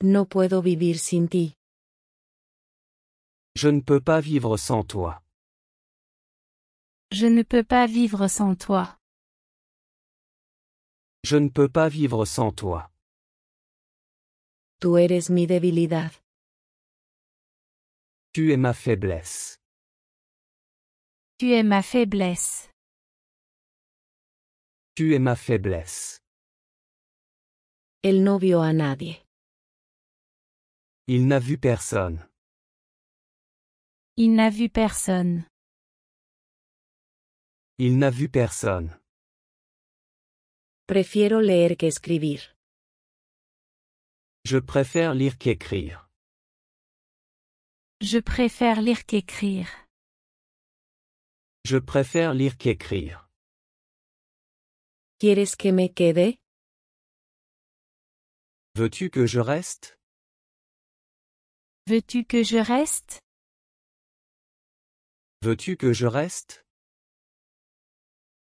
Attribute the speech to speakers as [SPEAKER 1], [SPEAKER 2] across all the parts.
[SPEAKER 1] No puedo vivir sin ti.
[SPEAKER 2] Je ne peux pas vivre sans toi.
[SPEAKER 3] Je ne peux pas vivre sans toi.
[SPEAKER 2] Je ne peux pas vivre sans toi.
[SPEAKER 1] Tú eres mi debilidad.
[SPEAKER 2] Tu es ma faiblesse.
[SPEAKER 3] Tu es ma faiblesse.
[SPEAKER 2] Tu es ma faiblesse.
[SPEAKER 1] Él no vio a nadie.
[SPEAKER 2] Il n'a vu personne.
[SPEAKER 3] Il n'a vu personne.
[SPEAKER 2] Il n'a vu personne.
[SPEAKER 1] Prefiero leer que escribir.
[SPEAKER 2] Je préfère lire qu'écrire.
[SPEAKER 3] Je préfère lire qu'écrire.
[SPEAKER 2] Je préfère lire qu'écrire.
[SPEAKER 1] ¿Quieres que me quede?
[SPEAKER 2] Veux-tu que je reste?
[SPEAKER 3] Veux-tu que je reste?
[SPEAKER 2] Veux-tu que je reste?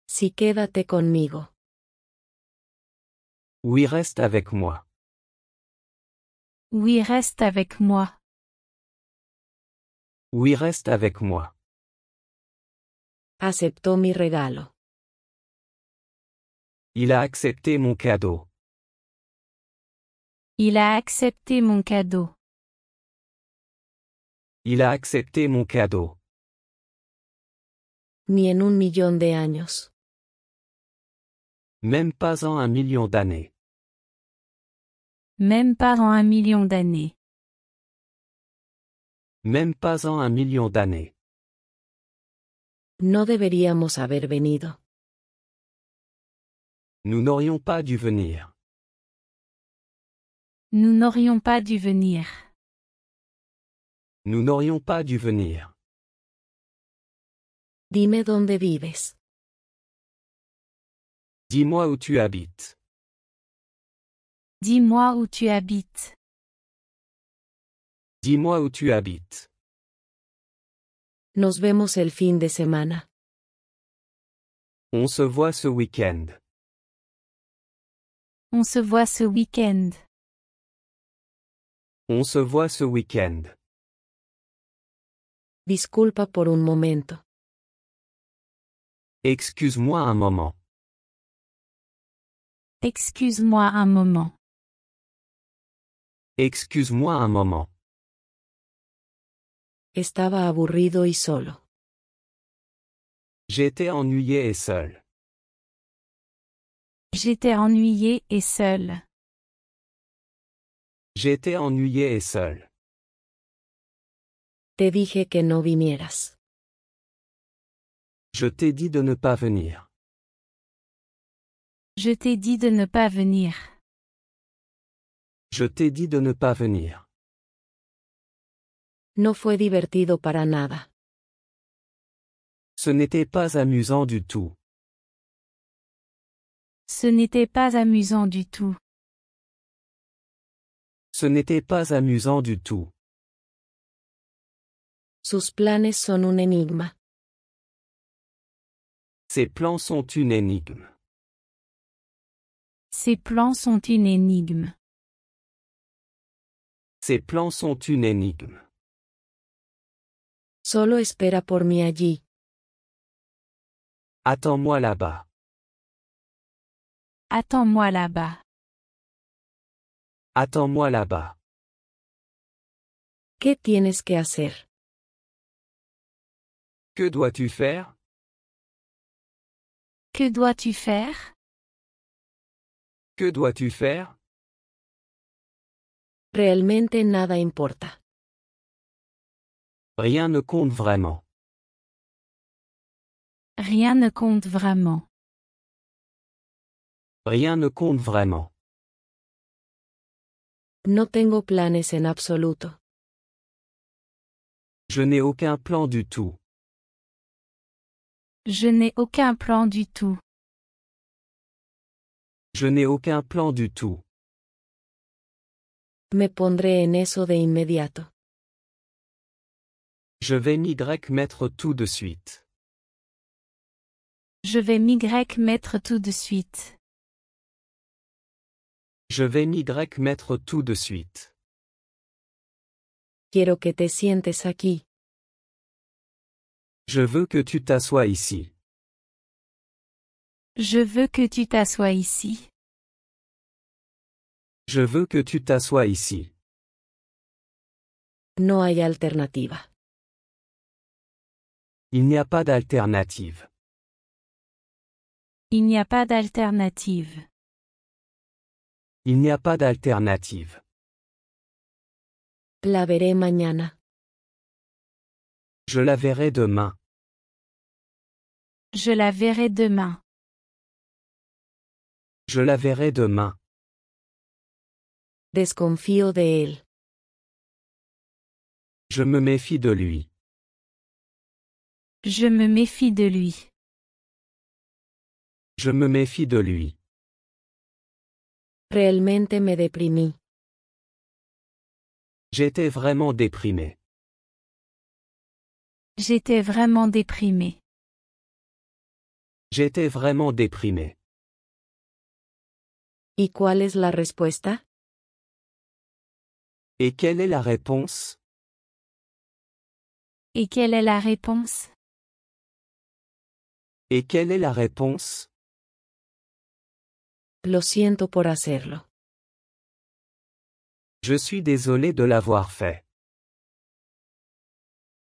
[SPEAKER 1] Sí, quédate conmigo.
[SPEAKER 2] Oui, reste avec moi.
[SPEAKER 3] Oui, reste avec moi.
[SPEAKER 2] Oui, reste avec moi.
[SPEAKER 1] Aceptó mi regalo.
[SPEAKER 2] Il a accepté mon cadeau.
[SPEAKER 3] Il a accepté mon cadeau.
[SPEAKER 2] Il a accepté mon cadeau.
[SPEAKER 1] Ni en 1.000.000 de años.
[SPEAKER 2] Même pas en 1 million d'années.
[SPEAKER 3] Même pas en 1 million d'années.
[SPEAKER 2] Même pas en 1 million d'années.
[SPEAKER 1] No deberíamos haber venido.
[SPEAKER 2] Nous n'aurions pas dû venir.
[SPEAKER 3] Nous n'aurions pas dû venir.
[SPEAKER 2] Nous n'aurions pas dû venir.
[SPEAKER 1] Dime dónde vives.
[SPEAKER 2] Dis-moi où tu habites.
[SPEAKER 3] Dis-moi où tu habites.
[SPEAKER 2] Dis-moi où tu habites.
[SPEAKER 1] Nos vemos el fin de semana.
[SPEAKER 2] On se voit ce week-end.
[SPEAKER 3] On se voit ce week-end.
[SPEAKER 2] On se voit ce week-end.
[SPEAKER 1] Disculpa por un momento.
[SPEAKER 2] Excuse-moi un moment.
[SPEAKER 3] Excuse-moi un moment.
[SPEAKER 2] Excuse-moi un moment.
[SPEAKER 1] Estaba aburrido y solo.
[SPEAKER 2] J'étais ennuyé et seul.
[SPEAKER 3] J'étais ennuyé et seul.
[SPEAKER 2] J'étais ennuyé et seul.
[SPEAKER 1] Te dije que no vinieras.
[SPEAKER 2] Je t'ai dit de ne pas venir.
[SPEAKER 3] Je t'ai dit de ne pas venir.
[SPEAKER 2] Je t'ai dit de ne pas venir.
[SPEAKER 1] No fue divertido para nada.
[SPEAKER 2] Ce n'était pas amusant du tout.
[SPEAKER 3] Ce n'était pas amusant du tout.
[SPEAKER 2] Ce n'était pas amusant du tout.
[SPEAKER 1] Sus planes son un enigma.
[SPEAKER 2] Ses plans sont une énigme.
[SPEAKER 3] Ses plans sont une énigme.
[SPEAKER 2] Ses plans sont une énigme.
[SPEAKER 1] Solo espera por mí allí.
[SPEAKER 2] Attends-moi là-bas.
[SPEAKER 3] Attends-moi là-bas.
[SPEAKER 2] Attends-moi là-bas.
[SPEAKER 1] ¿Qué tienes que hacer?
[SPEAKER 2] Que dois-tu faire?
[SPEAKER 3] Que dois-tu faire?
[SPEAKER 2] Que dois-tu faire?
[SPEAKER 1] Realmente nada importa.
[SPEAKER 2] Rien ne compte vraiment.
[SPEAKER 3] Rien ne compte vraiment.
[SPEAKER 2] Rien ne compte vraiment.
[SPEAKER 1] No tengo planes en absoluto.
[SPEAKER 2] Je n'ai aucun plan du tout.
[SPEAKER 3] Je n'ai aucun plan du tout.
[SPEAKER 2] Je n'ai aucun plan du tout.
[SPEAKER 1] Me pondré en eso de inmediato.
[SPEAKER 2] Je vais m'y mettre tout de suite.
[SPEAKER 3] Je vais m'y mettre tout de suite.
[SPEAKER 2] Je vais m'y mettre tout de suite.
[SPEAKER 1] Quiero que te sientes aquí.
[SPEAKER 2] Je veux que tu t'assoies ici.
[SPEAKER 3] Je veux que tu t'assoies ici.
[SPEAKER 2] Je veux que tu t'assoies ici.
[SPEAKER 1] No hay alternativa.
[SPEAKER 2] Il n'y a pas d'alternative.
[SPEAKER 3] Il n'y a pas d'alternative.
[SPEAKER 2] Il n'y a pas d'alternative.
[SPEAKER 1] La veré mañana.
[SPEAKER 2] Je la verrai demain.
[SPEAKER 3] Je la verrai demain.
[SPEAKER 2] Je la verrai demain.
[SPEAKER 1] Desconfío de él.
[SPEAKER 2] Je me méfie de lui.
[SPEAKER 3] Je me méfie de lui.
[SPEAKER 2] Je me méfie de lui.
[SPEAKER 1] Realmente me deprimí.
[SPEAKER 2] J'étais vraiment déprimé.
[SPEAKER 3] J'étais vraiment déprimé.
[SPEAKER 2] J'étais vraiment déprimé.
[SPEAKER 1] ¿Y cuál es la respuesta?
[SPEAKER 2] Et quelle est la réponse?
[SPEAKER 3] Et quelle est la réponse?
[SPEAKER 2] Et quelle est la réponse?
[SPEAKER 1] Lo siento por hacerlo.
[SPEAKER 2] Je suis désolé de l'avoir fait.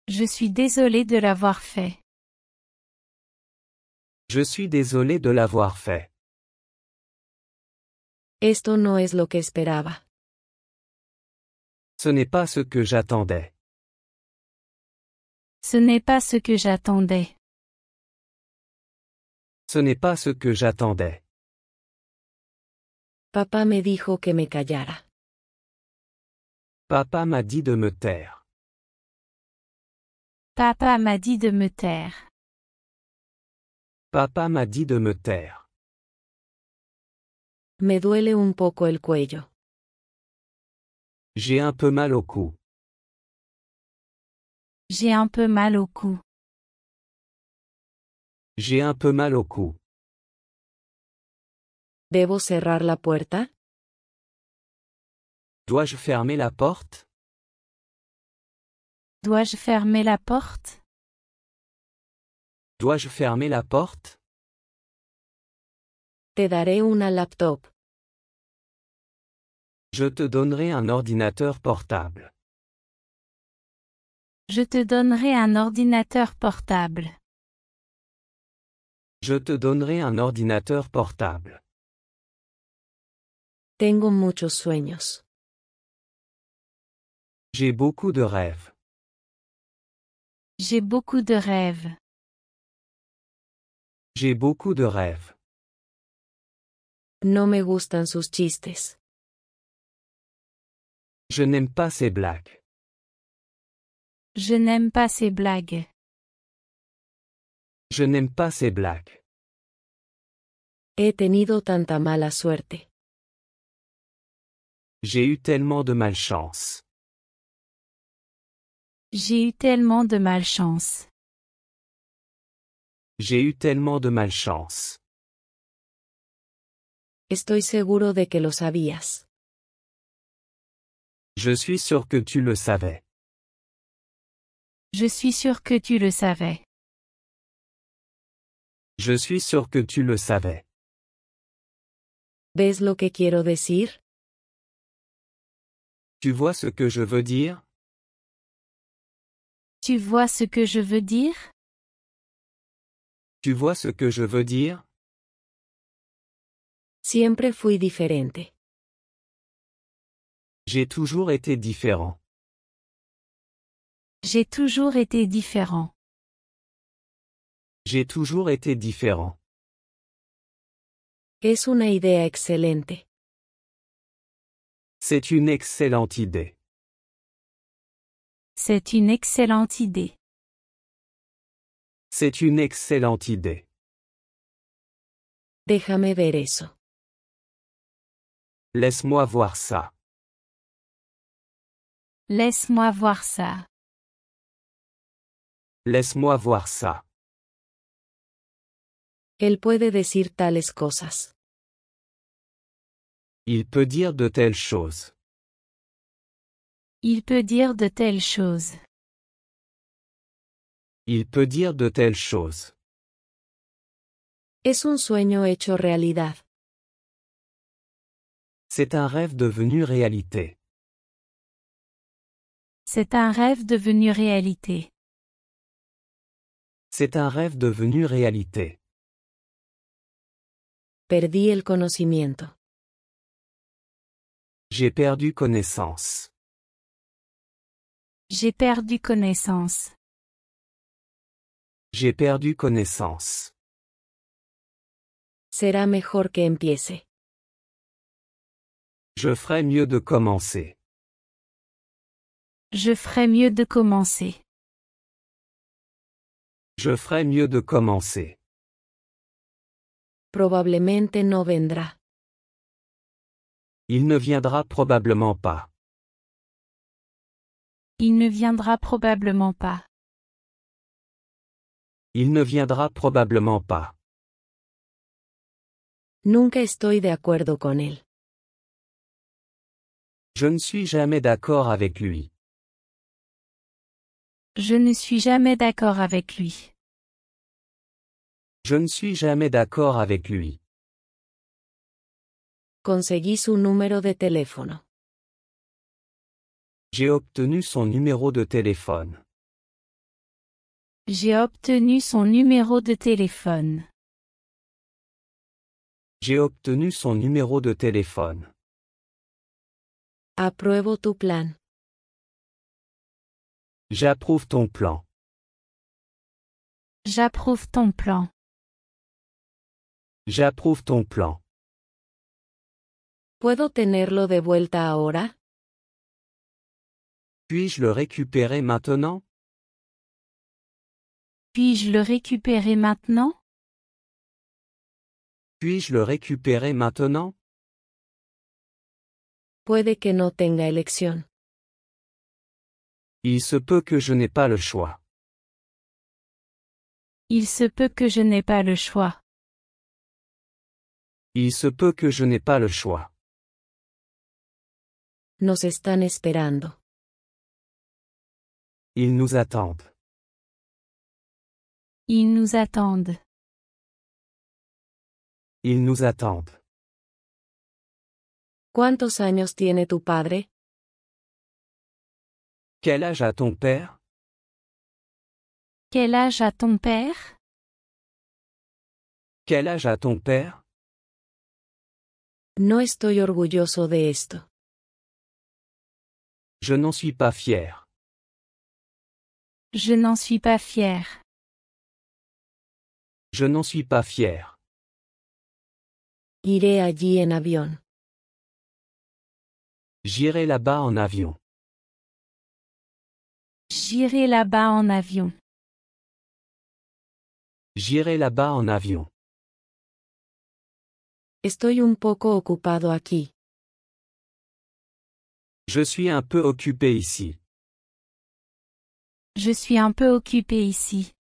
[SPEAKER 3] Je suis désolé de l'avoir fait.
[SPEAKER 2] Je suis désolé de l'avoir fait.
[SPEAKER 1] Esto no es lo que esperaba.
[SPEAKER 2] Ce n'est pas ce que j'attendais.
[SPEAKER 3] Ce n'est pas ce que j'attendais.
[SPEAKER 2] Ce n'est pas ce que j'attendais.
[SPEAKER 1] Papá me dijo que me callara.
[SPEAKER 2] Papa m'a dit de me taire.
[SPEAKER 3] Papa m'a dit de me taire.
[SPEAKER 2] Papa m'a dit de me taire.
[SPEAKER 1] Me duele un poco el cuello.
[SPEAKER 2] J'ai un peu mal au cou.
[SPEAKER 3] J'ai un peu mal au cou.
[SPEAKER 2] J'ai un peu mal au cou.
[SPEAKER 1] ¿Debo cerrar la puerta?
[SPEAKER 2] Dois-je fermer la porte?
[SPEAKER 3] Dois-je fermer la porte?
[SPEAKER 2] Dois-je fermer la porte?
[SPEAKER 1] Te daré una laptop.
[SPEAKER 2] Je te donnerai un ordinateur portable.
[SPEAKER 3] Je te donnerai un ordinateur portable.
[SPEAKER 2] Je te donnerai un ordinateur portable.
[SPEAKER 1] Tengo muchos sueños.
[SPEAKER 2] J'ai beaucoup de rêves.
[SPEAKER 3] J'ai beaucoup de rêves.
[SPEAKER 2] J'ai beaucoup de rêves.
[SPEAKER 1] No me gustan sus chistes.
[SPEAKER 2] Je n'aime pas ces blagues.
[SPEAKER 3] Je n'aime pas ces blagues.
[SPEAKER 2] Je n'aime pas ces blagues.
[SPEAKER 1] He tenido tanta mala suerte.
[SPEAKER 2] J'ai eu tellement de malchance.
[SPEAKER 3] J'ai eu tellement de malchance.
[SPEAKER 2] J'ai eu tellement de malchance.
[SPEAKER 1] Estoy seguro de que lo sabías.
[SPEAKER 2] Je suis sûr que tu le savais.
[SPEAKER 3] Je suis sûr que tu le savais.
[SPEAKER 2] Je suis sûr que tu le savais.
[SPEAKER 1] ¿Ves lo que quiero decir?
[SPEAKER 2] Tu vois ce que je veux dire?
[SPEAKER 3] Tu vois ce que je veux dire?
[SPEAKER 2] Tu vois ce que je veux dire?
[SPEAKER 1] Siempre fui diferente.
[SPEAKER 2] J'ai toujours été différent.
[SPEAKER 3] J'ai toujours été différent.
[SPEAKER 2] J'ai toujours été différent.
[SPEAKER 1] Es una idea excelente.
[SPEAKER 2] C'est une excellente idée.
[SPEAKER 3] C'est une excellente idée.
[SPEAKER 2] C'est une excellente idée.
[SPEAKER 1] Déjame ver eso.
[SPEAKER 2] Laisse-moi voir ça.
[SPEAKER 3] Laisse-moi voir ça.
[SPEAKER 2] Laisse-moi voir ça.
[SPEAKER 1] Él puede decir tales cosas.
[SPEAKER 2] Il peut dire de telles choses.
[SPEAKER 3] Il peut dire de telles choses.
[SPEAKER 2] Il peut dire de telles choses.
[SPEAKER 1] Es un sueño hecho realidad.
[SPEAKER 2] C'est un rêve devenu réalité.
[SPEAKER 3] C'est un rêve devenu réalité.
[SPEAKER 2] C'est un rêve devenu réalité.
[SPEAKER 1] Perdí el conocimiento.
[SPEAKER 2] J'ai perdu connaissance.
[SPEAKER 3] J'ai perdu connaissance.
[SPEAKER 2] J'ai perdu connaissance.
[SPEAKER 1] Será mejor que empiece.
[SPEAKER 2] Je ferais mieux de commencer.
[SPEAKER 3] Je ferais mieux de commencer.
[SPEAKER 2] Je ferais mieux de commencer.
[SPEAKER 1] Probablemente no vendrá.
[SPEAKER 2] Il ne viendra probablement pas.
[SPEAKER 3] Il ne viendra probablement pas.
[SPEAKER 2] Il ne viendra probablement pas.
[SPEAKER 1] Nunca estoy de acuerdo con él.
[SPEAKER 2] Je ne suis jamais d'accord avec lui.
[SPEAKER 3] Je ne suis jamais d'accord avec lui.
[SPEAKER 2] Je ne suis jamais d'accord avec lui.
[SPEAKER 1] Conseguí su número de teléfono.
[SPEAKER 2] J'ai obtenu son numéro de téléphone.
[SPEAKER 3] J'ai obtenu son numéro de téléphone.
[SPEAKER 2] J'ai obtenu son numéro de téléphone.
[SPEAKER 1] Apruebo tu plan.
[SPEAKER 2] J'approuve ton plan.
[SPEAKER 3] J'approuve ton plan.
[SPEAKER 2] J'approuve ton plan.
[SPEAKER 1] ¿Puedo tenerlo de vuelta ahora?
[SPEAKER 2] Puis-je le récupérer maintenant?
[SPEAKER 3] Puis-je le récupérer maintenant?
[SPEAKER 2] Puis-je le récupérer maintenant?
[SPEAKER 1] Puede que no tenga elección.
[SPEAKER 2] Il se peut que je n'ai pas le choix.
[SPEAKER 3] Il se peut que je n'ai pas le choix.
[SPEAKER 2] Il se peut que je n'ai pas le choix.
[SPEAKER 1] Nos están esperando.
[SPEAKER 2] Ils nous attendent.
[SPEAKER 3] Ils nous attendent.
[SPEAKER 2] Ils nous attendent.
[SPEAKER 1] ¿Cuántos años tiene tu padre?
[SPEAKER 2] Quel âge a ton père?
[SPEAKER 3] Quel âge a ton père?
[SPEAKER 2] Quel âge a ton père?
[SPEAKER 1] No estoy orgulloso de esto.
[SPEAKER 2] Je n'en suis pas fier.
[SPEAKER 3] Je n'en suis pas fier.
[SPEAKER 2] Je n'en suis pas fier.
[SPEAKER 1] Iré allí en avión.
[SPEAKER 2] J'irai là-bas en avion.
[SPEAKER 3] J'irai là-bas en avion.
[SPEAKER 2] J'irai là-bas en avion.
[SPEAKER 1] Estoy un poco ocupado aquí.
[SPEAKER 2] Je suis un peu occupé ici.
[SPEAKER 3] Je suis un peu occupé ici.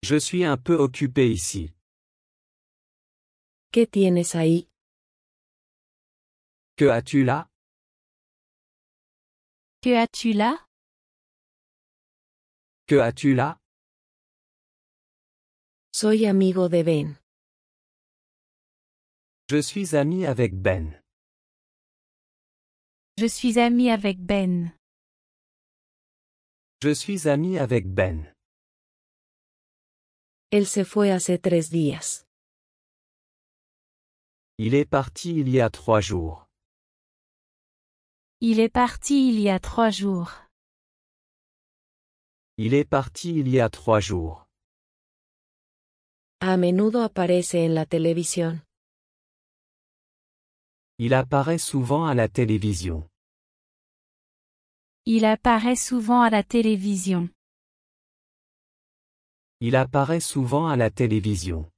[SPEAKER 2] Je suis un peu occupé ici.
[SPEAKER 1] ¿Qué tienes ahí?
[SPEAKER 2] Que as-tu là?
[SPEAKER 3] Que as-tu là?
[SPEAKER 2] Que as-tu là?
[SPEAKER 1] Soy amigo de Ben.
[SPEAKER 2] Je suis ami avec Ben.
[SPEAKER 3] Je suis ami avec Ben.
[SPEAKER 2] Je suis ami avec Ben.
[SPEAKER 1] Él se fue hace 3 días.
[SPEAKER 2] Il est parti il y a 3 jours.
[SPEAKER 3] Il est parti il y a 3 jours.
[SPEAKER 2] Il est parti il y a 3 jours.
[SPEAKER 1] A menudo aparece en la televisión.
[SPEAKER 2] Il apparaît souvent à la télévision.
[SPEAKER 3] Il apparaît souvent à la télévision.
[SPEAKER 2] Il apparaît souvent à la télévision.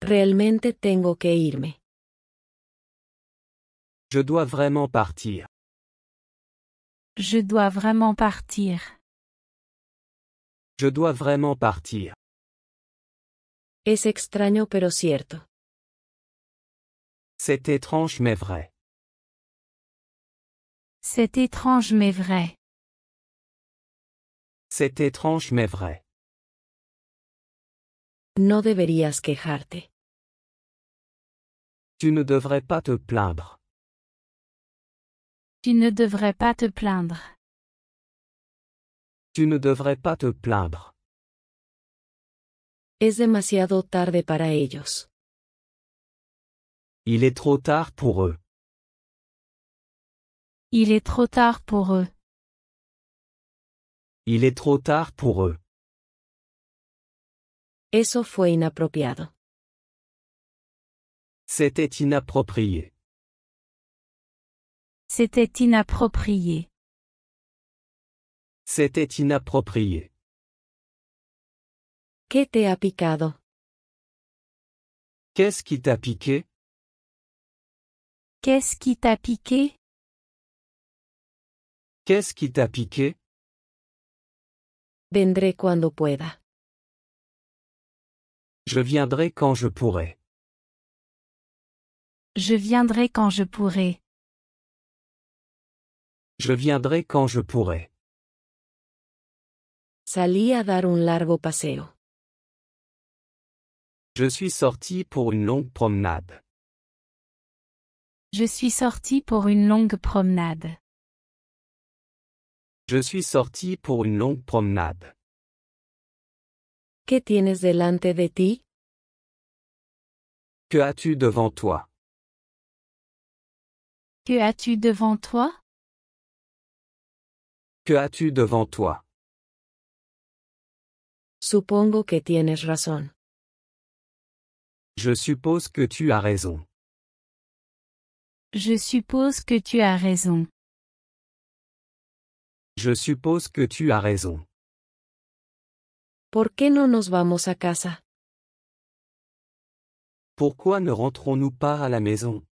[SPEAKER 1] Realmente tengo que irme.
[SPEAKER 2] Je dois vraiment partir.
[SPEAKER 3] Je dois vraiment partir.
[SPEAKER 2] Je dois vraiment partir.
[SPEAKER 1] Es extraño pero cierto.
[SPEAKER 2] C'est étrange mais vrai.
[SPEAKER 3] C'est étrange mais vrai.
[SPEAKER 2] C'est étrange mais vrai.
[SPEAKER 1] No deberías quejarte.
[SPEAKER 2] Tu ne devrais pas te plaindre.
[SPEAKER 3] Tu ne devrais pas te plaindre.
[SPEAKER 2] Tu ne devrais pas te plaindre.
[SPEAKER 1] Es demasiado tarde para ellos.
[SPEAKER 2] Il est trop tard pour eux.
[SPEAKER 3] Il est trop tard pour eux.
[SPEAKER 2] Il est trop tard pour eux.
[SPEAKER 1] Eso fue inapropiado.
[SPEAKER 2] C'était inapproprié.
[SPEAKER 3] C'était inapproprié.
[SPEAKER 2] C'était inapproprié.
[SPEAKER 1] ¿Qué te ha picado?
[SPEAKER 2] Qu'est-ce qui t'a piqué?
[SPEAKER 3] Qu'est-ce qui t'a piqué?
[SPEAKER 2] Qu'est-ce qui t'a piqué?
[SPEAKER 1] Vendré cuando pueda.
[SPEAKER 2] Je viendrai quand je pourrai.
[SPEAKER 3] Je viendrai quand je pourrai.
[SPEAKER 2] Je viendrai quand je pourrai.
[SPEAKER 1] Salí a dar un largo paseo.
[SPEAKER 2] Je suis sorti pour une longue promenade.
[SPEAKER 3] Je suis sorti pour une longue promenade.
[SPEAKER 2] Je suis sorti pour une longue promenade.
[SPEAKER 1] ¿Qué tienes delante de ti?
[SPEAKER 2] Que as-tu devant toi?
[SPEAKER 3] Que as-tu devant toi?
[SPEAKER 2] Que as-tu devant toi?
[SPEAKER 1] Supongo que tienes razón.
[SPEAKER 2] Je suppose que tu as raison.
[SPEAKER 3] Je suppose que tu as raison.
[SPEAKER 2] Je suppose que tu as raison.
[SPEAKER 1] ¿Por qué no nos vamos a casa?
[SPEAKER 2] Pourquoi ne rentrons-nous pas à la maison?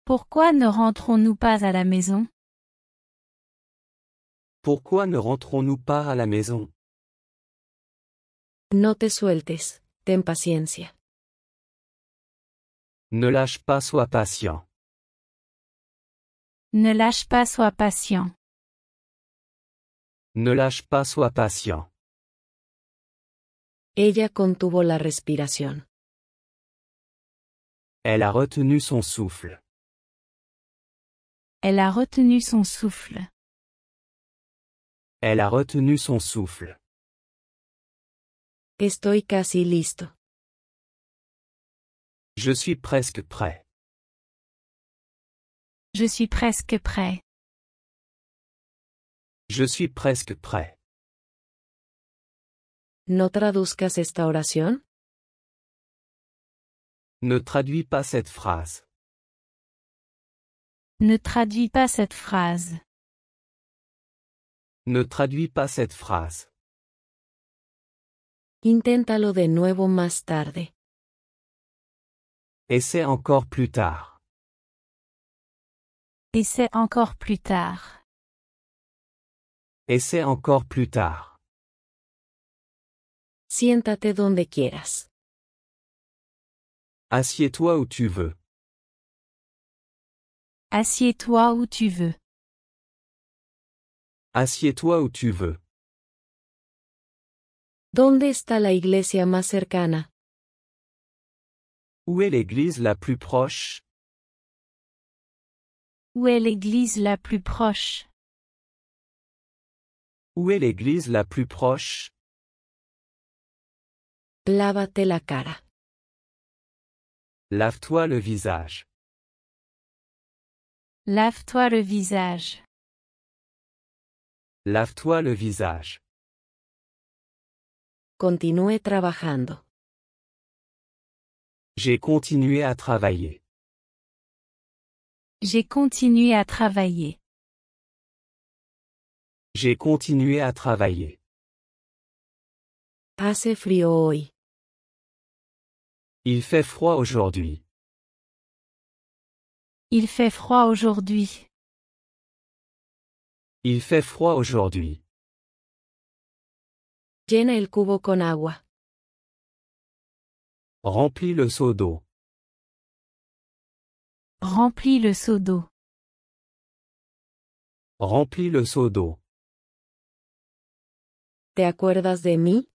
[SPEAKER 3] Pourquoi ne rentrons-nous pas à la maison?
[SPEAKER 2] Pourquoi ne rentrons-nous pas à la maison?
[SPEAKER 1] No te sueltes, ten paciencia.
[SPEAKER 2] Ne lâche pas, sois patient.
[SPEAKER 3] Ne lâche pas, sois patient.
[SPEAKER 2] Ne lâche pas, sois patient.
[SPEAKER 1] Ella contuvo la respiración.
[SPEAKER 2] Elle a retenu son souffle.
[SPEAKER 3] Elle a retenu son souffle.
[SPEAKER 2] Elle a retenu son souffle.
[SPEAKER 1] Estoy casi listo.
[SPEAKER 2] Je suis presque prêt.
[SPEAKER 3] Je suis presque prêt.
[SPEAKER 2] Je suis presque prêt.
[SPEAKER 1] ¿No traduzcas esta oración?
[SPEAKER 2] Ne traduis pas cette phrase.
[SPEAKER 3] Ne traduis pas cette phrase.
[SPEAKER 2] Ne traduis pas cette phrase.
[SPEAKER 1] Inténtalo de nuevo más tarde.
[SPEAKER 2] Essaie encore plus tard.
[SPEAKER 3] Essaie encore plus tard.
[SPEAKER 2] Essaie encore plus tard.
[SPEAKER 1] Siéntate donde quieras.
[SPEAKER 2] Assieds-toi où tu veux.
[SPEAKER 3] Assieds-toi où tu veux.
[SPEAKER 2] Assieds-toi où tu veux.
[SPEAKER 1] ¿Dónde está la iglesia más cercana?
[SPEAKER 2] Où est l'église la plus proche?
[SPEAKER 3] Où est l'église la plus proche?
[SPEAKER 2] Où est l'église la plus proche?
[SPEAKER 1] Lávate la cara.
[SPEAKER 2] Lave-toi le visage.
[SPEAKER 3] Lave-toi le visage.
[SPEAKER 2] Lave-toi le visage.
[SPEAKER 1] Continúe trabajando.
[SPEAKER 2] J'ai continué à travailler.
[SPEAKER 3] J'ai continué à travailler.
[SPEAKER 2] J'ai continué à travailler.
[SPEAKER 1] Hace frío hoy.
[SPEAKER 2] Il fait froid aujourd'hui.
[SPEAKER 3] Il fait froid aujourd'hui.
[SPEAKER 2] Il fait froid aujourd'hui.
[SPEAKER 1] Llena el cubo con agua.
[SPEAKER 2] Remplis le seau d'eau.
[SPEAKER 3] Remplis le seau d'eau.
[SPEAKER 2] Remplis le seau d'eau.
[SPEAKER 1] ¿Te acuerdas de mí?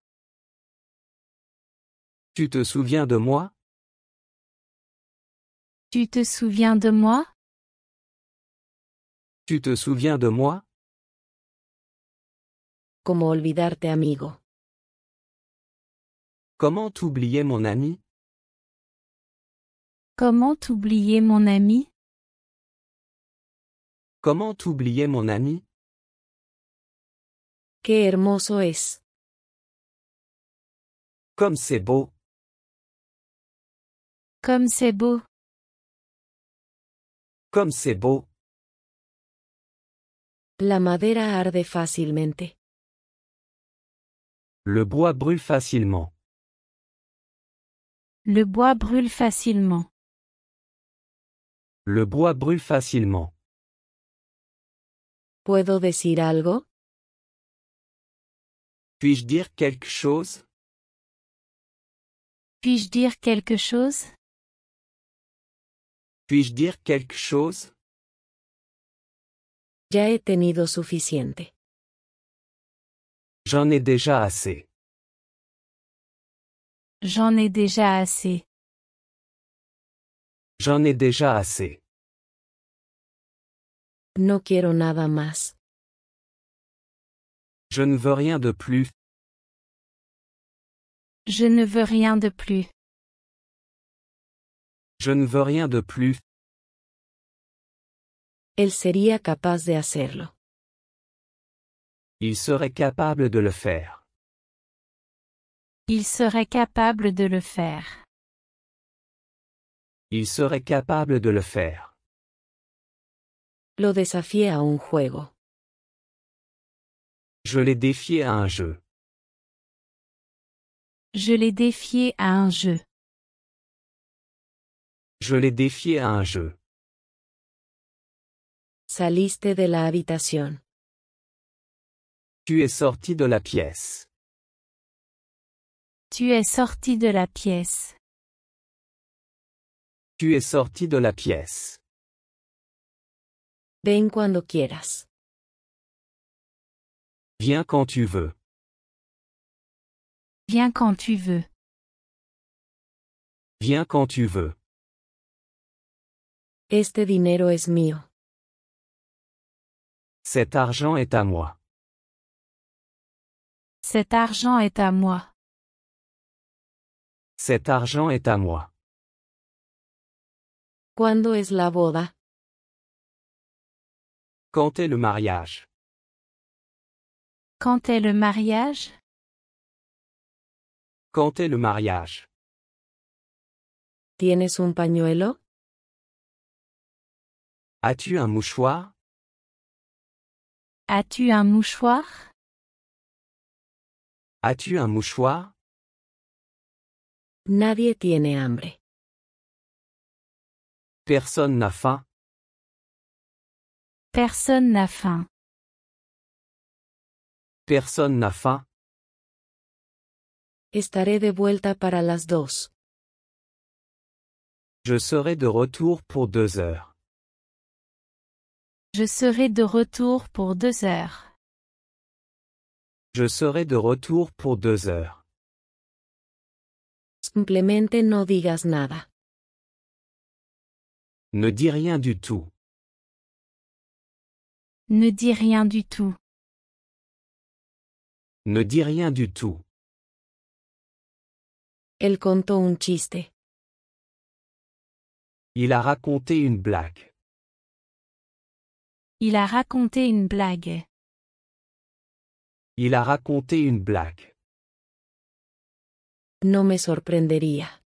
[SPEAKER 2] Tu te souviens de moi?
[SPEAKER 3] Tu te souviens de moi?
[SPEAKER 2] Tu te souviens de moi?
[SPEAKER 1] ¿Cómo olvidarte, amigo?
[SPEAKER 2] Comment t'oublier mon ami?
[SPEAKER 3] Comment t'oublier mon ami?
[SPEAKER 2] Comment t'oublier mon ami?
[SPEAKER 1] Qué hermoso es.
[SPEAKER 2] Comme c'est beau.
[SPEAKER 3] Comme c'est beau.
[SPEAKER 2] Comme c'est beau.
[SPEAKER 1] La madera arde fácilmente.
[SPEAKER 2] Le bois brûle facilement.
[SPEAKER 3] Le bois brûle facilement.
[SPEAKER 2] Le bois brûle facilement.
[SPEAKER 1] ¿Puedo decir algo?
[SPEAKER 2] Puis-je dire quelque chose?
[SPEAKER 3] Puis-je dire quelque chose?
[SPEAKER 2] Puis-je dire quelque chose?
[SPEAKER 1] Ya he tenido suficiente.
[SPEAKER 2] J'en ai déjà assez.
[SPEAKER 3] J'en ai déjà assez.
[SPEAKER 2] J'en ai déjà assez.
[SPEAKER 1] No quiero nada más.
[SPEAKER 2] Je ne veux rien de plus.
[SPEAKER 3] Je ne veux rien de plus.
[SPEAKER 2] Je ne veux rien de plus.
[SPEAKER 1] Él sería capaz de hacerlo.
[SPEAKER 2] Il serait capable de le faire.
[SPEAKER 3] Il serait capable de le faire.
[SPEAKER 2] Il serait capable de le faire.
[SPEAKER 1] Lo desafié a un juego.
[SPEAKER 2] Je l'ai défié à un jeu.
[SPEAKER 3] Je l'ai défié à un jeu.
[SPEAKER 2] Je l'ai défié à un jeu.
[SPEAKER 1] Saliste de la habitación.
[SPEAKER 2] Tu es sorti de la pièce.
[SPEAKER 3] Tu es sorti de la pièce.
[SPEAKER 2] Tu es sorti de la pièce.
[SPEAKER 1] Ven cuando quieras.
[SPEAKER 2] Viens quand tu veux.
[SPEAKER 3] Viens quand tu veux.
[SPEAKER 2] Viens quand tu veux.
[SPEAKER 1] Este dinero es mío.
[SPEAKER 2] Cet argent est à moi.
[SPEAKER 3] Cet argent est à moi.
[SPEAKER 2] Cet argent est à moi.
[SPEAKER 1] ¿Cuándo es la boda?
[SPEAKER 2] Quand est le mariage?
[SPEAKER 3] Quand est le mariage?
[SPEAKER 2] Quand est le mariage?
[SPEAKER 1] ¿Tienes un pañuelo?
[SPEAKER 2] As-tu un mouchoir?
[SPEAKER 3] As-tu un mouchoir?
[SPEAKER 2] As-tu un mouchoir?
[SPEAKER 1] Nadie tiene hambre.
[SPEAKER 2] Personne n'a faim.
[SPEAKER 3] Personne n'a faim.
[SPEAKER 2] Personne n'a faim.
[SPEAKER 1] Estaré de vuelta para las 2.
[SPEAKER 2] Je serai de retour pour 2 heures.
[SPEAKER 3] Je serai de retour pour 2 heures.
[SPEAKER 2] Je serai de retour pour 2 heures.
[SPEAKER 1] Simplemente no digas nada.
[SPEAKER 2] Ne dis rien du tout.
[SPEAKER 3] Ne dis rien du tout.
[SPEAKER 2] Ne dis rien du tout.
[SPEAKER 1] Él contó un chiste.
[SPEAKER 2] Il a raconté une blague.
[SPEAKER 3] Il a raconté une blague.
[SPEAKER 2] Il a raconté une blague.
[SPEAKER 1] No me sorprendería.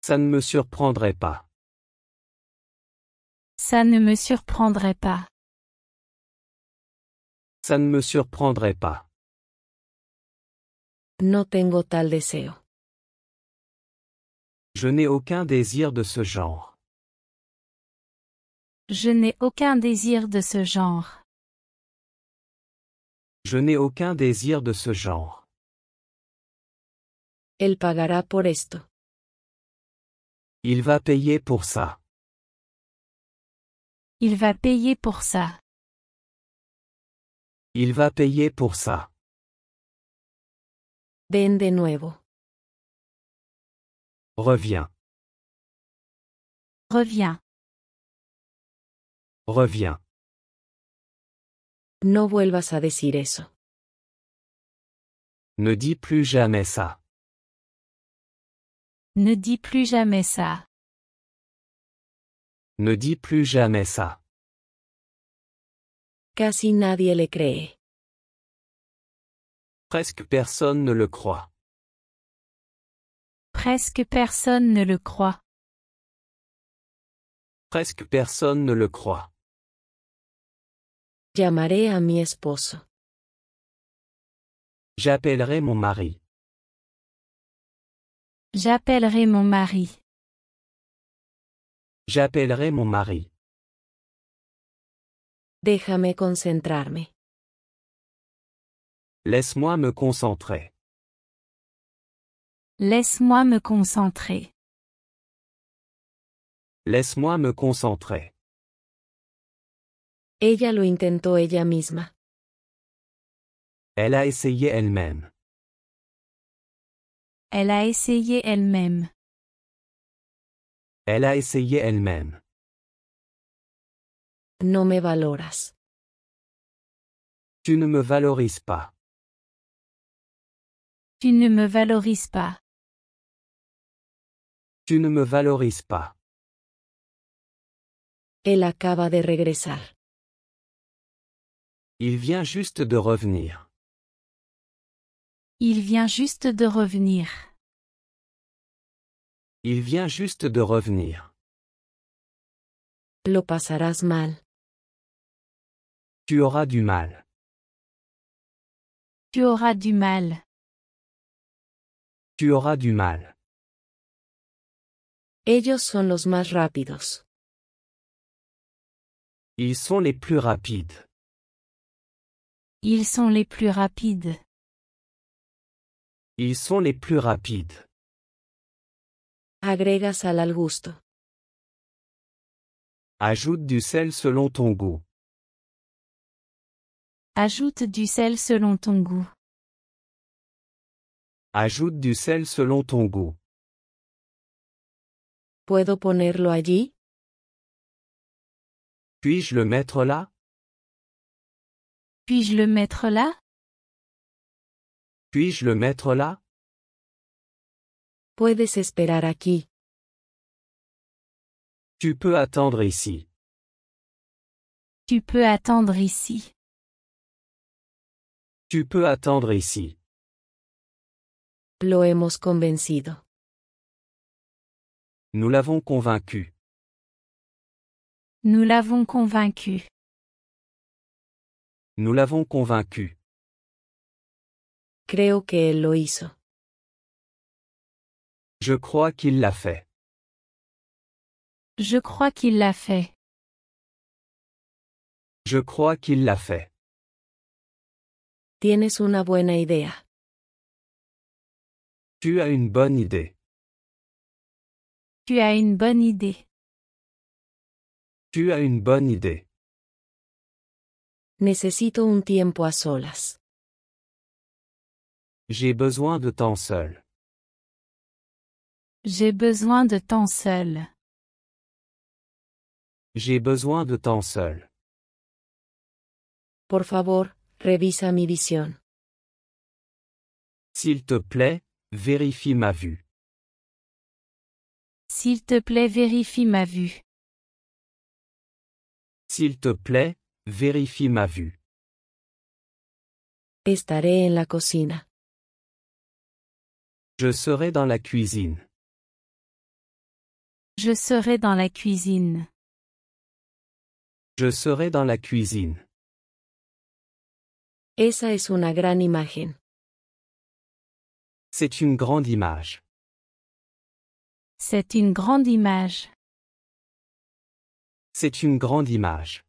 [SPEAKER 2] Ça ne me surprendrait pas.
[SPEAKER 3] Ça ne me surprendrait pas.
[SPEAKER 2] Ça ne me surprendrait pas.
[SPEAKER 1] No tengo tal deseo.
[SPEAKER 2] Je n'ai aucun désir de ce genre.
[SPEAKER 3] Je n'ai aucun désir de ce genre.
[SPEAKER 2] Je n'ai aucun désir de ce genre.
[SPEAKER 1] Él pagará por esto.
[SPEAKER 2] Il va payer pour ça.
[SPEAKER 3] Il va payer pour ça.
[SPEAKER 2] Il va payer pour ça.
[SPEAKER 1] Ven de nuevo.
[SPEAKER 2] Reviens.
[SPEAKER 3] Reviens.
[SPEAKER 2] Reviens.
[SPEAKER 1] No vuelvas a decir eso.
[SPEAKER 2] Ne dis plus jamais ça.
[SPEAKER 3] Ne dis plus jamais ça.
[SPEAKER 2] Ne dis plus jamais ça.
[SPEAKER 1] Casi nadie le cree.
[SPEAKER 2] Presque personne ne le croit.
[SPEAKER 3] Presque personne ne le croit.
[SPEAKER 2] Presque personne ne le croit.
[SPEAKER 1] Llamaré a mi esposo.
[SPEAKER 2] J'appellerai mon mari.
[SPEAKER 3] J'appellerai mon mari.
[SPEAKER 2] J'appellerai mon mari.
[SPEAKER 1] Déjame concentrarme.
[SPEAKER 2] Laisse-moi me concentrer.
[SPEAKER 3] Laisse-moi me concentrer.
[SPEAKER 2] Laisse-moi me concentrer.
[SPEAKER 1] Ella lo intentó ella misma.
[SPEAKER 2] Elle a essayé elle-même.
[SPEAKER 3] Elle a essayé elle-même.
[SPEAKER 2] Elle a essayé elle-même.
[SPEAKER 1] No me valoras.
[SPEAKER 2] Tu ne me valorises pas.
[SPEAKER 3] Tu ne me valorises pas.
[SPEAKER 2] Tu ne me valorises pas.
[SPEAKER 1] Él acaba de regresar.
[SPEAKER 2] Il vient juste de revenir.
[SPEAKER 3] Il vient juste de revenir.
[SPEAKER 2] Il vient juste de revenir.
[SPEAKER 1] Lo pasarás mal.
[SPEAKER 2] Tu auras du mal.
[SPEAKER 3] Tu auras du mal.
[SPEAKER 2] Tu auras du mal.
[SPEAKER 1] Ellos son los más rápidos.
[SPEAKER 2] Ils sont les plus rapides.
[SPEAKER 3] Ils sont les plus rapides.
[SPEAKER 2] Ils sont les plus rapides.
[SPEAKER 1] Agrega sal al gusto.
[SPEAKER 2] Ajoute du sel selon ton goût.
[SPEAKER 3] Ajoute du sel selon ton goût.
[SPEAKER 2] Ajoute du sel selon ton goût.
[SPEAKER 1] ¿Puedo ponerlo allí?
[SPEAKER 2] Puis-je le mettre là?
[SPEAKER 3] Puis-je le mettre là?
[SPEAKER 2] Puis-je le mettre là?
[SPEAKER 1] Puedes esperar aquí.
[SPEAKER 2] Tu peux attendre ici.
[SPEAKER 3] Tu peux attendre ici.
[SPEAKER 2] Tu peux attendre ici.
[SPEAKER 1] Lo hemos convencido.
[SPEAKER 2] Nous l'avons convaincu.
[SPEAKER 3] Nous l'avons convaincu.
[SPEAKER 2] Nous l'avons convaincu.
[SPEAKER 1] Creo que él lo hizo.
[SPEAKER 2] Je crois qu'il l'a fait.
[SPEAKER 3] Je crois qu'il l'a fait.
[SPEAKER 2] Je crois qu'il l'a fait.
[SPEAKER 1] Tienes una buena idea.
[SPEAKER 2] Tu as une bonne idée.
[SPEAKER 3] Tu as une bonne idée.
[SPEAKER 2] Tu as une bonne idée.
[SPEAKER 1] Necesito un tiempo a solas.
[SPEAKER 2] J'ai besoin de temps seul.
[SPEAKER 3] J'ai besoin de temps seul.
[SPEAKER 2] J'ai besoin de temps seul.
[SPEAKER 1] Por favor, revisa mi visión.
[SPEAKER 2] S'il te plaît, vérifie ma vue.
[SPEAKER 3] S'il te plaît, vérifie ma vue.
[SPEAKER 2] S'il te plaît, vérifie ma vue.
[SPEAKER 1] Estaré en la cocina.
[SPEAKER 2] Je serai dans la cuisine.
[SPEAKER 3] Je serai dans la cuisine.
[SPEAKER 2] Je serai dans la cuisine.
[SPEAKER 1] Esa es una gran imagen.
[SPEAKER 2] C'est une grande image.
[SPEAKER 3] C'est une grande image.
[SPEAKER 2] C'est une grande image.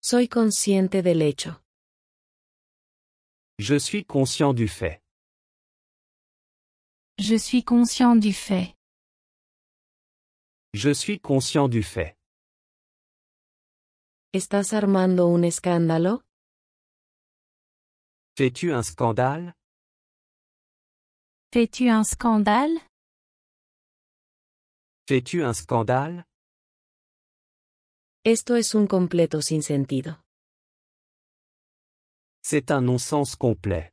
[SPEAKER 1] Soy consciente del hecho.
[SPEAKER 2] Je suis conscient du fait.
[SPEAKER 3] Je suis conscient du fait.
[SPEAKER 2] Je suis conscient du fait.
[SPEAKER 1] ¿Estás armando un escándalo?
[SPEAKER 2] Fais-tu un scandale?
[SPEAKER 3] Fais-tu un scandale?
[SPEAKER 2] Fais-tu un scandale?
[SPEAKER 1] Esto es un completo sinsentido.
[SPEAKER 2] C'est un non-sens complet.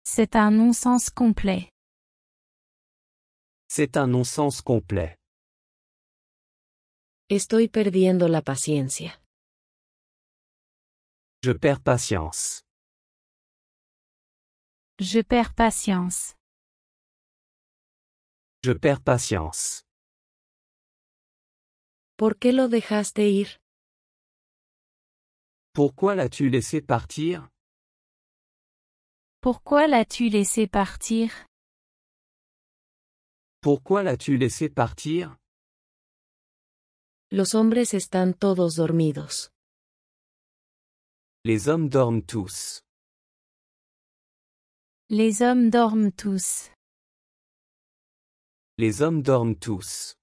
[SPEAKER 3] C'est un non-sens complet.
[SPEAKER 2] C'est un non-sens complet.
[SPEAKER 1] Estoy perdiendo la paciencia.
[SPEAKER 2] Je perds patience.
[SPEAKER 3] Je perds patience.
[SPEAKER 2] Je perds patience.
[SPEAKER 1] ¿Por qué lo dejaste ir?
[SPEAKER 2] Pourquoi l'as-tu laissé partir?
[SPEAKER 3] Pourquoi l'as-tu laissé partir?
[SPEAKER 2] Pourquoi l'as-tu laissé partir?
[SPEAKER 1] Los hombres están todos dormidos.
[SPEAKER 2] Les hommes dorment tous.
[SPEAKER 3] Les hommes dorment tous.
[SPEAKER 2] Les hommes dorment tous.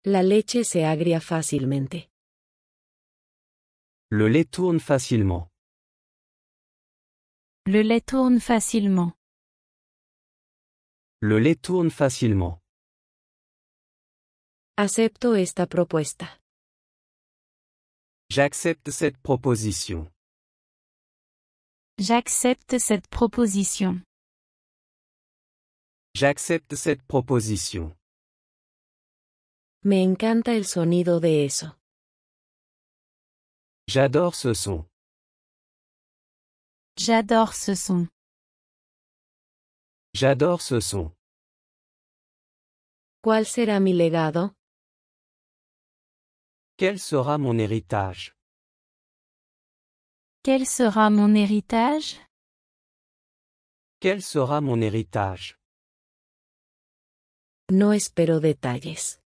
[SPEAKER 1] La leche se agria fácilmente.
[SPEAKER 2] Le lait tourne facilement.
[SPEAKER 3] Le lait tourne facilement.
[SPEAKER 2] Le lait tourne facilement.
[SPEAKER 1] Acepto esta propuesta.
[SPEAKER 2] J'accepte cette proposition.
[SPEAKER 3] J'accepte cette proposition.
[SPEAKER 2] J'accepte cette proposition.
[SPEAKER 1] Me encanta el sonido de eso.
[SPEAKER 2] J'adore ce son.
[SPEAKER 3] J'adore ce son.
[SPEAKER 2] J'adore ce son.
[SPEAKER 1] ¿Cuál será mi legado?
[SPEAKER 2] Quel sera mon héritage?
[SPEAKER 3] Quel sera mon héritage?
[SPEAKER 2] Quel sera mon héritage?
[SPEAKER 1] No espero detalles.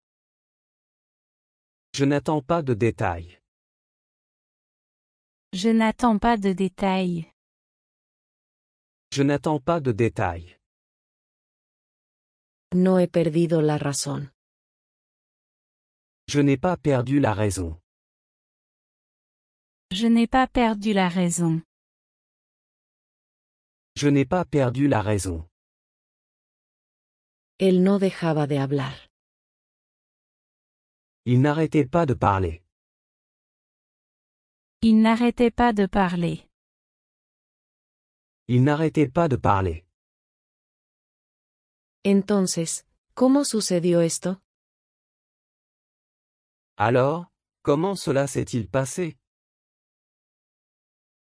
[SPEAKER 2] Je n'attends pas de détails.
[SPEAKER 3] Je n'attends pas de détails.
[SPEAKER 2] Je n'attends pas de détails.
[SPEAKER 1] No he perdido la razón.
[SPEAKER 2] Je n'ai pas perdu la raison.
[SPEAKER 3] Je n'ai pas perdu la raison.
[SPEAKER 2] Je n'ai pas perdu la raison.
[SPEAKER 1] Él no dejaba de hablar.
[SPEAKER 2] Il n'arrêtait pas de parler.
[SPEAKER 3] Il n'arrêtait pas de parler.
[SPEAKER 2] Il n'arrêtait pas de parler.
[SPEAKER 1] Entonces, ¿cómo sucedió esto?
[SPEAKER 2] Alors, comment cela s'est-il passé?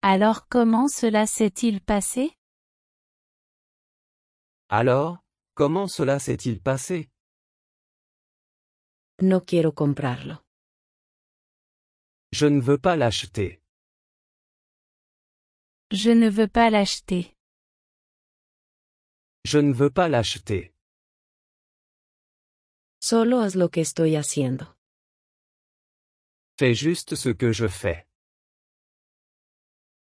[SPEAKER 3] Alors comment cela s'est-il passé?
[SPEAKER 2] Alors, comment cela s'est-il passé?
[SPEAKER 1] No quiero comprarlo.
[SPEAKER 2] Je ne veux pas l'acheter.
[SPEAKER 3] Je ne veux pas l'acheter.
[SPEAKER 2] Je ne veux pas l'acheter.
[SPEAKER 1] Solo haz lo que estoy haciendo.
[SPEAKER 2] Fais juste ce que je fais.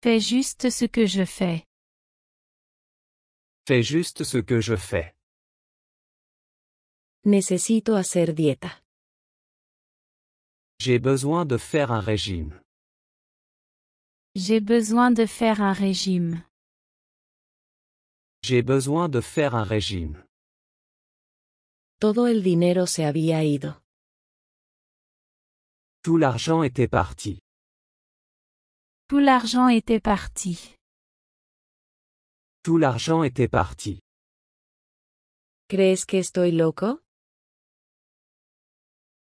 [SPEAKER 3] Fais juste ce que je fais.
[SPEAKER 2] Fais juste ce que je fais.
[SPEAKER 1] Necesito hacer dieta.
[SPEAKER 2] J'ai besoin de faire un régime.
[SPEAKER 3] J'ai besoin de faire un régime.
[SPEAKER 2] J'ai besoin de faire un régime.
[SPEAKER 1] Todo el dinero se había ido.
[SPEAKER 2] Tout l'argent était parti.
[SPEAKER 3] Tout l'argent était parti.
[SPEAKER 2] Tout l'argent était parti.
[SPEAKER 1] ¿Crees que estoy loco?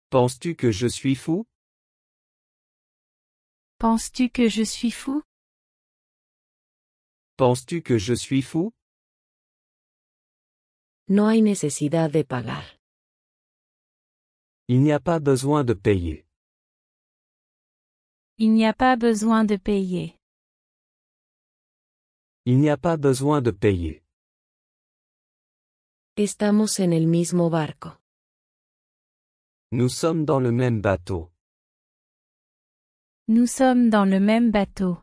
[SPEAKER 2] Penses-tu que je suis fou?
[SPEAKER 3] Penses-tu que je suis fou?
[SPEAKER 2] Penses-tu que je suis fou?
[SPEAKER 1] No hay necesidad de pagar.
[SPEAKER 2] Il n'y a pas besoin de payer.
[SPEAKER 3] Il n'y a pas besoin de payer.
[SPEAKER 2] Il n'y a pas besoin de payer.
[SPEAKER 1] Estamos en el mismo barco.
[SPEAKER 2] Nous sommes dans le même bateau.
[SPEAKER 3] Nous sommes dans le même bateau.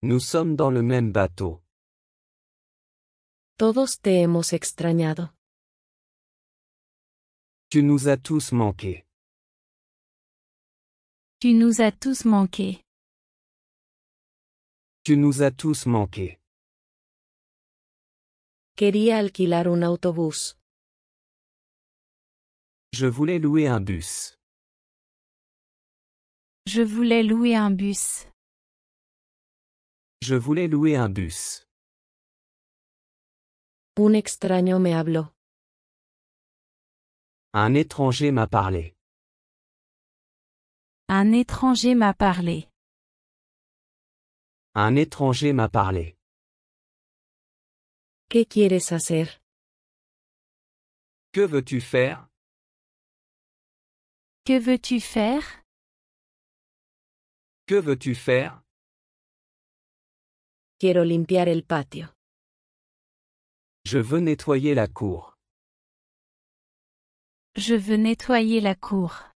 [SPEAKER 2] Nous sommes dans le même bateau.
[SPEAKER 1] Todos te hemos extrañado.
[SPEAKER 2] Tu nous as tous manqué.
[SPEAKER 3] Tu nous as tous manqué.
[SPEAKER 2] Tu nous as tous manqué.
[SPEAKER 1] Quería alquilar un autobús.
[SPEAKER 2] Je voulais louer un bus.
[SPEAKER 3] Je voulais louer un bus.
[SPEAKER 2] Je voulais louer un bus.
[SPEAKER 1] Un extraño me habló.
[SPEAKER 2] Un étranger m'a parlé.
[SPEAKER 3] Un étranger m'a parlé.
[SPEAKER 2] Un étranger m'a parlé.
[SPEAKER 1] ¿Qué quieres hacer?
[SPEAKER 2] Que veux-tu faire?
[SPEAKER 3] Que veux-tu faire?
[SPEAKER 2] Que veux-tu faire?
[SPEAKER 1] Quiero limpiar el patio.
[SPEAKER 2] Je veux nettoyer la cour.
[SPEAKER 3] Je veux nettoyer la cour.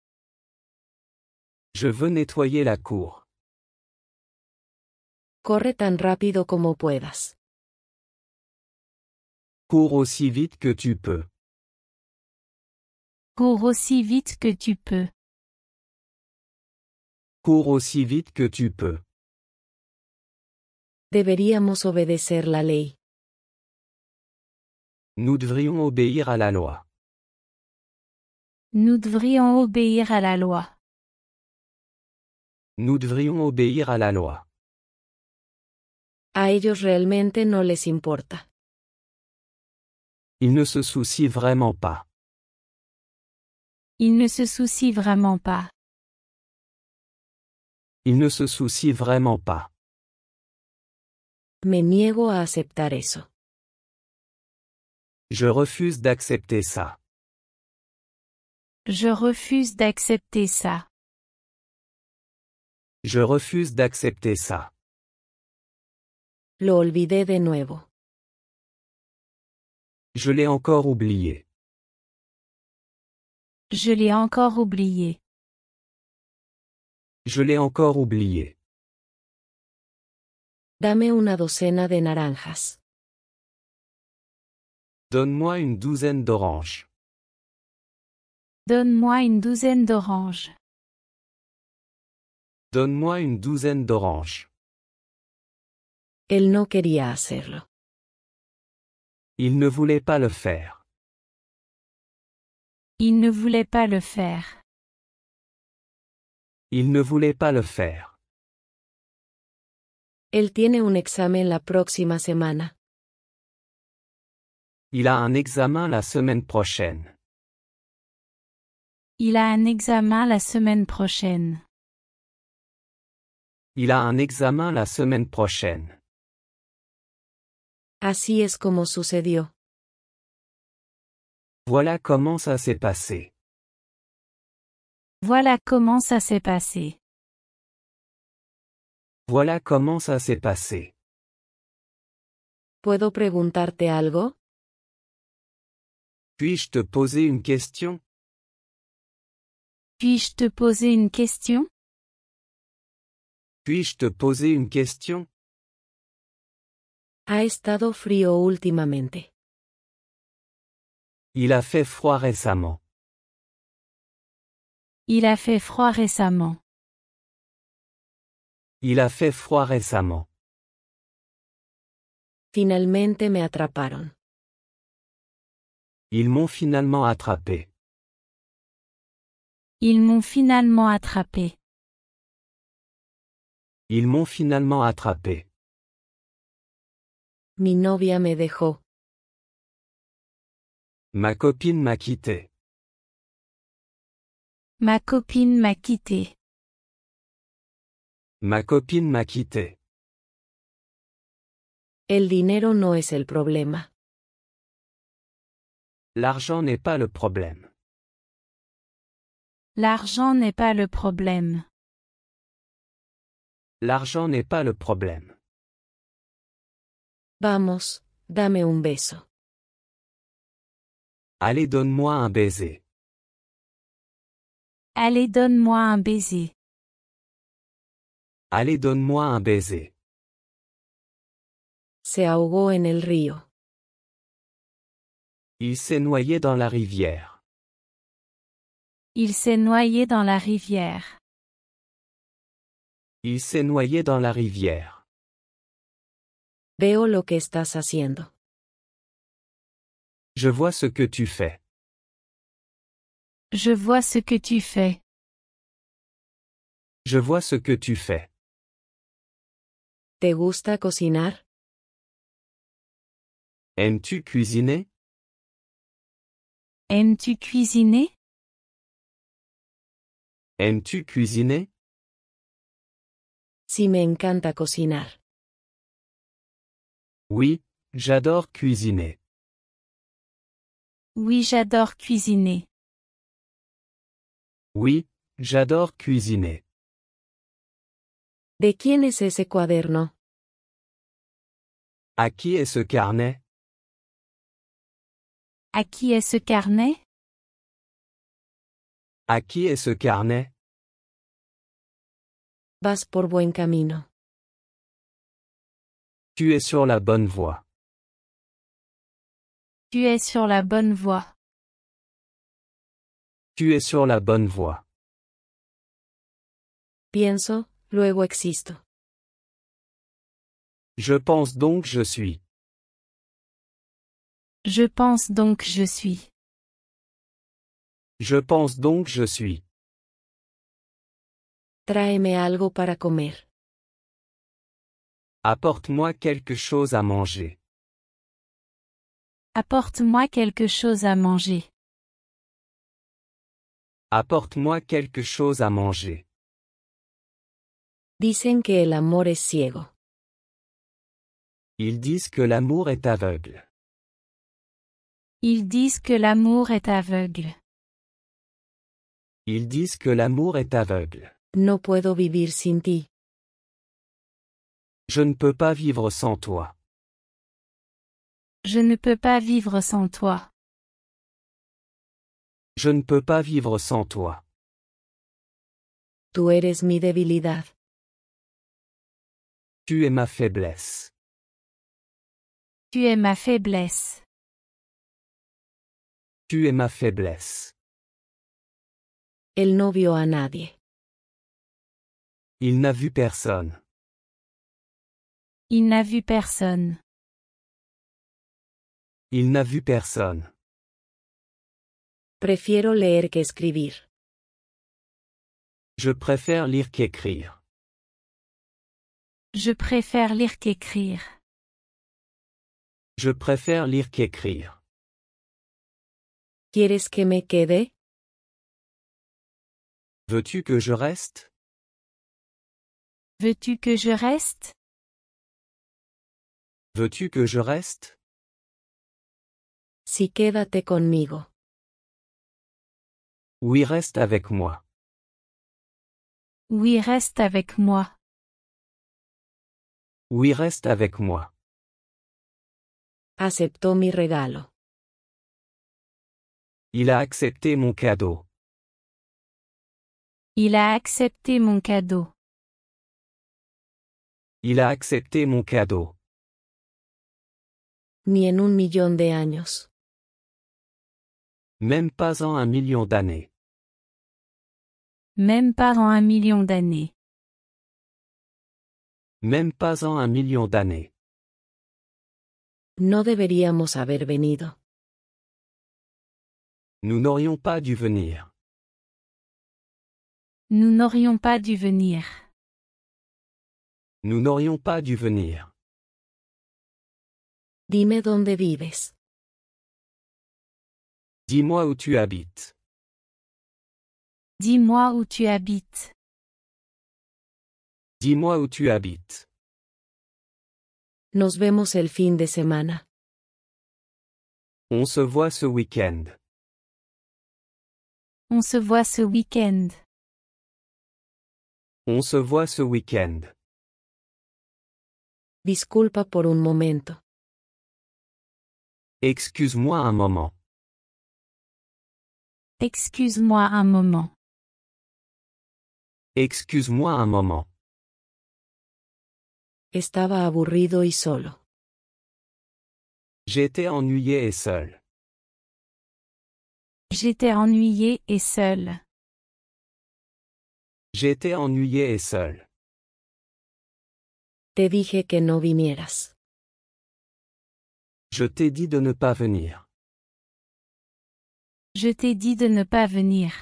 [SPEAKER 2] Je veux nettoyer la cour.
[SPEAKER 1] Corre tan rápido como puedas.
[SPEAKER 2] Cours aussi vite que tu peux.
[SPEAKER 3] Cours aussi vite que tu peux.
[SPEAKER 2] Cours aussi vite que tu peux.
[SPEAKER 1] Deberíamos obedecer la ley.
[SPEAKER 2] Nous devrions obéir à la loi.
[SPEAKER 3] Nous devrions obéir à la loi.
[SPEAKER 2] Nous devrions obéir à la loi.
[SPEAKER 1] A ellos realmente no les importa.
[SPEAKER 2] Ils ne se soucient vraiment pas.
[SPEAKER 3] Il ne se soucie vraiment pas.
[SPEAKER 2] Ils ne se soucient vraiment pas.
[SPEAKER 1] Me niego a aceptar eso.
[SPEAKER 2] Je refuse d'accepter ça.
[SPEAKER 3] Je refuse d'accepter ça.
[SPEAKER 2] Je refuse d'accepter ça.
[SPEAKER 1] Lo olvidé de nuevo.
[SPEAKER 2] Je l'ai encore oublié.
[SPEAKER 3] Je l'ai encore oublié.
[SPEAKER 2] Je l'ai encore oublié.
[SPEAKER 1] Dame una docena de naranjas.
[SPEAKER 2] Donne-moi une douzaine d'oranges.
[SPEAKER 3] Donne-moi une douzaine d'oranges.
[SPEAKER 2] Donne-moi une douzaine d'oranges.
[SPEAKER 1] Él no quería hacerlo.
[SPEAKER 2] Il ne voulait pas le faire.
[SPEAKER 3] Il ne voulait pas le faire.
[SPEAKER 2] Il ne voulait pas le faire.
[SPEAKER 1] Él tiene un examen la próxima semana.
[SPEAKER 2] Il a un examen la semaine prochaine.
[SPEAKER 3] Il a un examen la semaine prochaine.
[SPEAKER 2] Il a un examen la semaine prochaine.
[SPEAKER 1] Así es como sucedió.
[SPEAKER 2] Voilà comment ça s'est passé.
[SPEAKER 3] Voilà comment ça s'est passé.
[SPEAKER 2] Voilà comment ça s'est passé.
[SPEAKER 1] ¿Puedo preguntarte algo?
[SPEAKER 2] Puis-je te poser une question?
[SPEAKER 3] Puis-je te poser une question?
[SPEAKER 2] Puis-je te poser une question?
[SPEAKER 1] Ha estado frío últimamente.
[SPEAKER 2] Il a fait froid récemment.
[SPEAKER 3] Il a fait froid récemment.
[SPEAKER 2] Il a fait froid récemment.
[SPEAKER 1] Finalmente me atraparon.
[SPEAKER 2] Ils m'ont finalement attrapé.
[SPEAKER 3] Ils m'ont finalement attrapé.
[SPEAKER 2] Ils m'ont finalement attrapé.
[SPEAKER 1] Mi novia me dejó.
[SPEAKER 2] Ma copine m'a quitté.
[SPEAKER 3] Ma copine m'a quitté.
[SPEAKER 2] Ma copine m'a quitté.
[SPEAKER 1] El dinero no es el problema.
[SPEAKER 2] L'argent n'est pas le problème.
[SPEAKER 3] L'argent n'est pas le problème.
[SPEAKER 2] L'argent n'est pas le problème.
[SPEAKER 1] Vamos, dame un beso.
[SPEAKER 2] Allez, donne-moi un baiser.
[SPEAKER 3] Allez, donne-moi un baiser.
[SPEAKER 2] Allez, donne-moi un baiser.
[SPEAKER 1] Se ahogó en el río.
[SPEAKER 2] Il s'est noyé dans la rivière.
[SPEAKER 3] Il s'est noyé dans la rivière.
[SPEAKER 2] Il s'est noyé dans la rivière.
[SPEAKER 1] Veo lo que estás haciendo.
[SPEAKER 2] Je vois ce que tu fais.
[SPEAKER 3] Je vois ce que tu fais.
[SPEAKER 2] Je vois ce que tu fais.
[SPEAKER 1] ¿Te gusta cocinar?
[SPEAKER 2] Aimes-tu cuisiner?
[SPEAKER 3] Aimes-tu cuisiner?
[SPEAKER 2] Aimes-tu cuisiner?
[SPEAKER 1] Sí, me encanta cocinar.
[SPEAKER 2] Oui, j'adore cuisiner.
[SPEAKER 3] Oui, j'adore cuisiner.
[SPEAKER 2] Oui, j'adore cuisiner.
[SPEAKER 1] ¿De quién es ese cuaderno?
[SPEAKER 2] À qui est ce carnet?
[SPEAKER 3] À qui est ce carnet?
[SPEAKER 2] À qui est ce carnet?
[SPEAKER 1] Vas por buen camino.
[SPEAKER 2] Tu es sur la bonne voie.
[SPEAKER 3] Tu es sur la bonne voie.
[SPEAKER 2] Tu es sur la bonne voie.
[SPEAKER 1] Pienso, luego existo.
[SPEAKER 2] Je pense donc je suis.
[SPEAKER 3] Je pense donc je suis.
[SPEAKER 2] Je pense donc je suis.
[SPEAKER 1] Tráeme algo para comer.
[SPEAKER 2] Apporte-moi quelque chose à manger.
[SPEAKER 3] Apporte-moi quelque chose à manger.
[SPEAKER 2] Apporte-moi quelque chose à manger.
[SPEAKER 1] Dicen que el amor es ciego.
[SPEAKER 2] Ils disent que l'amour est aveugle.
[SPEAKER 3] Ils disent que l'amour est aveugle.
[SPEAKER 2] Ils disent que l'amour est aveugle.
[SPEAKER 1] No puedo vivir sin ti.
[SPEAKER 2] Je ne peux pas vivre sans toi.
[SPEAKER 3] Je ne peux pas vivre sans toi.
[SPEAKER 2] Je ne peux pas vivre sans toi.
[SPEAKER 1] Tú eres mi debilidad.
[SPEAKER 2] Tu es ma faiblesse.
[SPEAKER 3] Tu es ma faiblesse.
[SPEAKER 2] Tu es ma faiblesse.
[SPEAKER 1] Él no vio a nadie.
[SPEAKER 2] Il n'a vu personne.
[SPEAKER 3] Il n'a vu personne.
[SPEAKER 2] Il n'a vu personne.
[SPEAKER 1] Prefiero leer que escribir.
[SPEAKER 2] Je préfère lire qu'écrire.
[SPEAKER 3] Je préfère lire qu'écrire.
[SPEAKER 2] Je préfère lire qu'écrire.
[SPEAKER 1] ¿Quieres que me quede?
[SPEAKER 2] Veux-tu que je reste?
[SPEAKER 3] Veux-tu que je reste?
[SPEAKER 2] Veux-tu que je reste?
[SPEAKER 1] Sí, quédate conmigo.
[SPEAKER 2] Oui, reste avec moi.
[SPEAKER 3] Oui, reste avec moi.
[SPEAKER 2] Oui, reste avec moi.
[SPEAKER 1] Aceptó mi regalo.
[SPEAKER 2] Il a accepté mon cadeau.
[SPEAKER 3] Il a accepté mon cadeau.
[SPEAKER 2] Il a accepté mon cadeau.
[SPEAKER 1] Ni en 1.000.000 de años.
[SPEAKER 2] Même pas en 1 million d'années.
[SPEAKER 3] Même pas en 1 million d'années.
[SPEAKER 2] Même pas en 1 million d'années.
[SPEAKER 1] No deberíamos haber venido.
[SPEAKER 2] Nous n'aurions pas dû venir.
[SPEAKER 3] Nous n'aurions pas dû venir.
[SPEAKER 2] Nous n'aurions pas dû venir.
[SPEAKER 1] Dime dónde vives.
[SPEAKER 2] Dis-moi où tu habites.
[SPEAKER 3] Dis-moi où tu habites.
[SPEAKER 2] Dis-moi où tu habites.
[SPEAKER 1] Nos vemos el fin de semana.
[SPEAKER 2] On se voit ce week-end.
[SPEAKER 3] On se voit ce week-end.
[SPEAKER 2] On se voit ce week-end.
[SPEAKER 1] Disculpa por un momento.
[SPEAKER 2] Excuse-moi un moment.
[SPEAKER 3] Excuse-moi un moment.
[SPEAKER 2] Excuse-moi un moment.
[SPEAKER 1] Estaba aburrido y solo.
[SPEAKER 2] J'étais ennuyé et seul.
[SPEAKER 3] J'étais ennuyé et seul.
[SPEAKER 2] J'étais ennuyé et seul.
[SPEAKER 1] Te dije que no vinieras.
[SPEAKER 2] Je t'ai dit de ne pas venir.
[SPEAKER 3] Je t'ai dit de ne pas venir.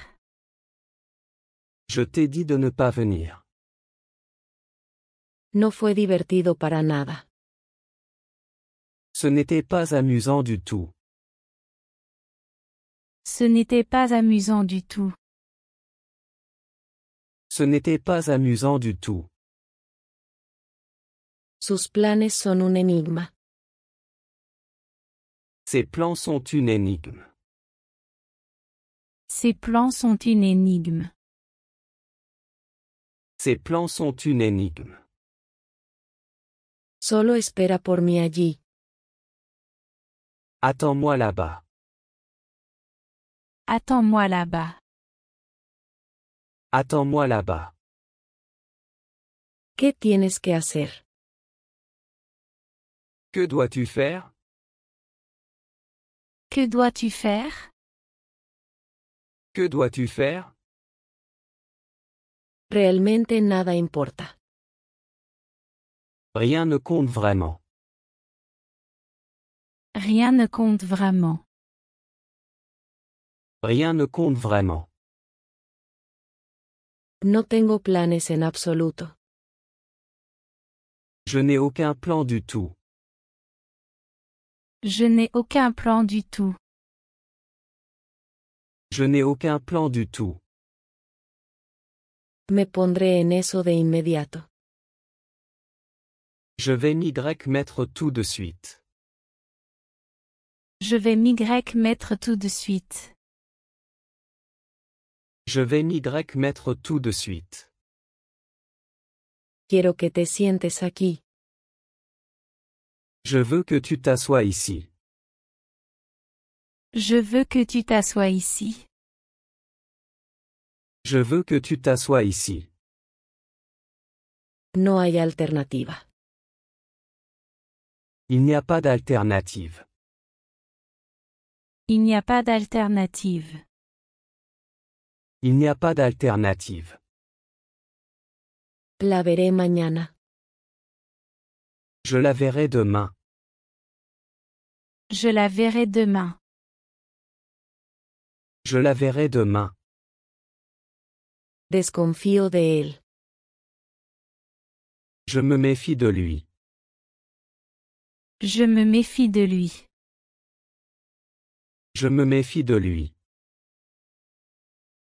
[SPEAKER 2] Je t'ai dit de ne pas venir.
[SPEAKER 1] No fue divertido para nada.
[SPEAKER 2] Ce n'était pas amusant du tout.
[SPEAKER 3] Ce n'était pas amusant du tout.
[SPEAKER 2] Ce n'était pas amusant du tout.
[SPEAKER 1] Sus planes son un enigma.
[SPEAKER 2] Ses plans sont une énigme.
[SPEAKER 3] Ses plans sont une énigme.
[SPEAKER 2] Ses plans sont une énigme.
[SPEAKER 1] Solo espera por mí allí.
[SPEAKER 2] Attends-moi là-bas.
[SPEAKER 3] Attends-moi là-bas.
[SPEAKER 2] Attends-moi là-bas.
[SPEAKER 1] ¿Qué tienes que hacer?
[SPEAKER 2] Que dois-tu faire?
[SPEAKER 3] Que dois-tu faire?
[SPEAKER 2] Que dois-tu faire?
[SPEAKER 1] Realmente nada importa.
[SPEAKER 2] Rien ne compte vraiment.
[SPEAKER 3] Rien ne compte vraiment.
[SPEAKER 2] Rien ne compte vraiment.
[SPEAKER 1] No tengo planes en absoluto.
[SPEAKER 2] Je n'ai aucun plan du tout.
[SPEAKER 3] Je n'ai aucun plan du tout.
[SPEAKER 2] Je n'ai aucun plan du tout.
[SPEAKER 1] Me pondré en eso de inmediato.
[SPEAKER 2] Je vais m'y mettre tout de suite.
[SPEAKER 3] Je vais m'y mettre tout de suite.
[SPEAKER 2] Je vais m'y mettre tout de suite.
[SPEAKER 1] Quiero que te sientes aquí.
[SPEAKER 2] Je veux que tu t'assoies ici.
[SPEAKER 3] Je veux que tu t'assoies ici.
[SPEAKER 2] Je veux que tu t'assoies ici.
[SPEAKER 1] No hay alternativa.
[SPEAKER 2] Il n'y a pas d'alternative.
[SPEAKER 3] Il n'y a pas d'alternative.
[SPEAKER 2] Il n'y a pas d'alternative.
[SPEAKER 1] La veré mañana.
[SPEAKER 2] Je la verrai demain.
[SPEAKER 3] Je la verrai demain.
[SPEAKER 2] Je la verrai demain.
[SPEAKER 1] Desconfío de él.
[SPEAKER 2] Je me méfie de lui.
[SPEAKER 3] Je me méfie de lui.
[SPEAKER 2] Je me méfie de lui.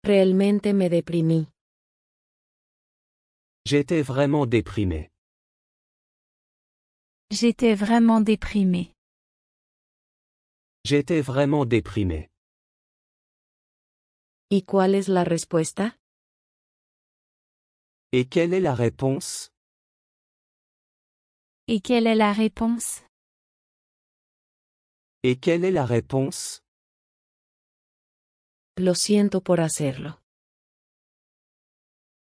[SPEAKER 1] Realmente me deprimí.
[SPEAKER 2] J'étais vraiment déprimé.
[SPEAKER 3] J'étais vraiment déprimé.
[SPEAKER 2] J'étais vraiment déprimé.
[SPEAKER 1] ¿Y cuál es la respuesta?
[SPEAKER 2] Et quelle est la réponse?
[SPEAKER 3] Et quelle est la réponse?
[SPEAKER 2] Et quelle est la réponse?
[SPEAKER 1] Lo siento por hacerlo.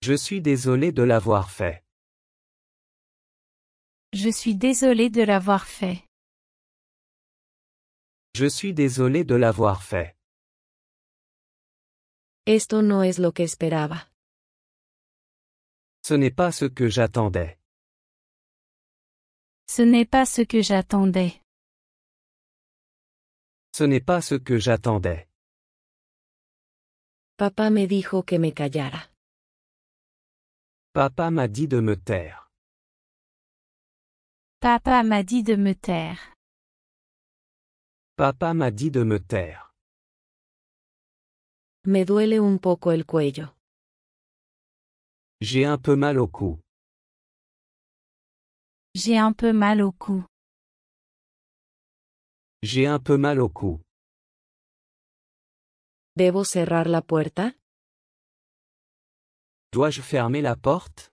[SPEAKER 2] Je suis désolé de l'avoir fait.
[SPEAKER 3] Je suis désolé de l'avoir fait.
[SPEAKER 2] Je suis désolé de l'avoir fait.
[SPEAKER 1] Esto no es lo que esperaba.
[SPEAKER 2] Ce n'est pas ce que j'attendais.
[SPEAKER 3] Ce n'est pas ce que j'attendais.
[SPEAKER 2] Ce n'est pas ce que j'attendais.
[SPEAKER 1] Papá me dijo que me callara.
[SPEAKER 2] Papa m'a dit de me taire.
[SPEAKER 3] Papa m'a dit de me taire.
[SPEAKER 2] Papa m'a dit de me taire.
[SPEAKER 1] Me duele un poco el cuello.
[SPEAKER 2] J'ai un peu mal au cou.
[SPEAKER 3] J'ai un peu mal au cou.
[SPEAKER 2] J'ai un peu mal au cou.
[SPEAKER 1] ¿Debo cerrar la puerta?
[SPEAKER 2] Dois-je fermer la porte?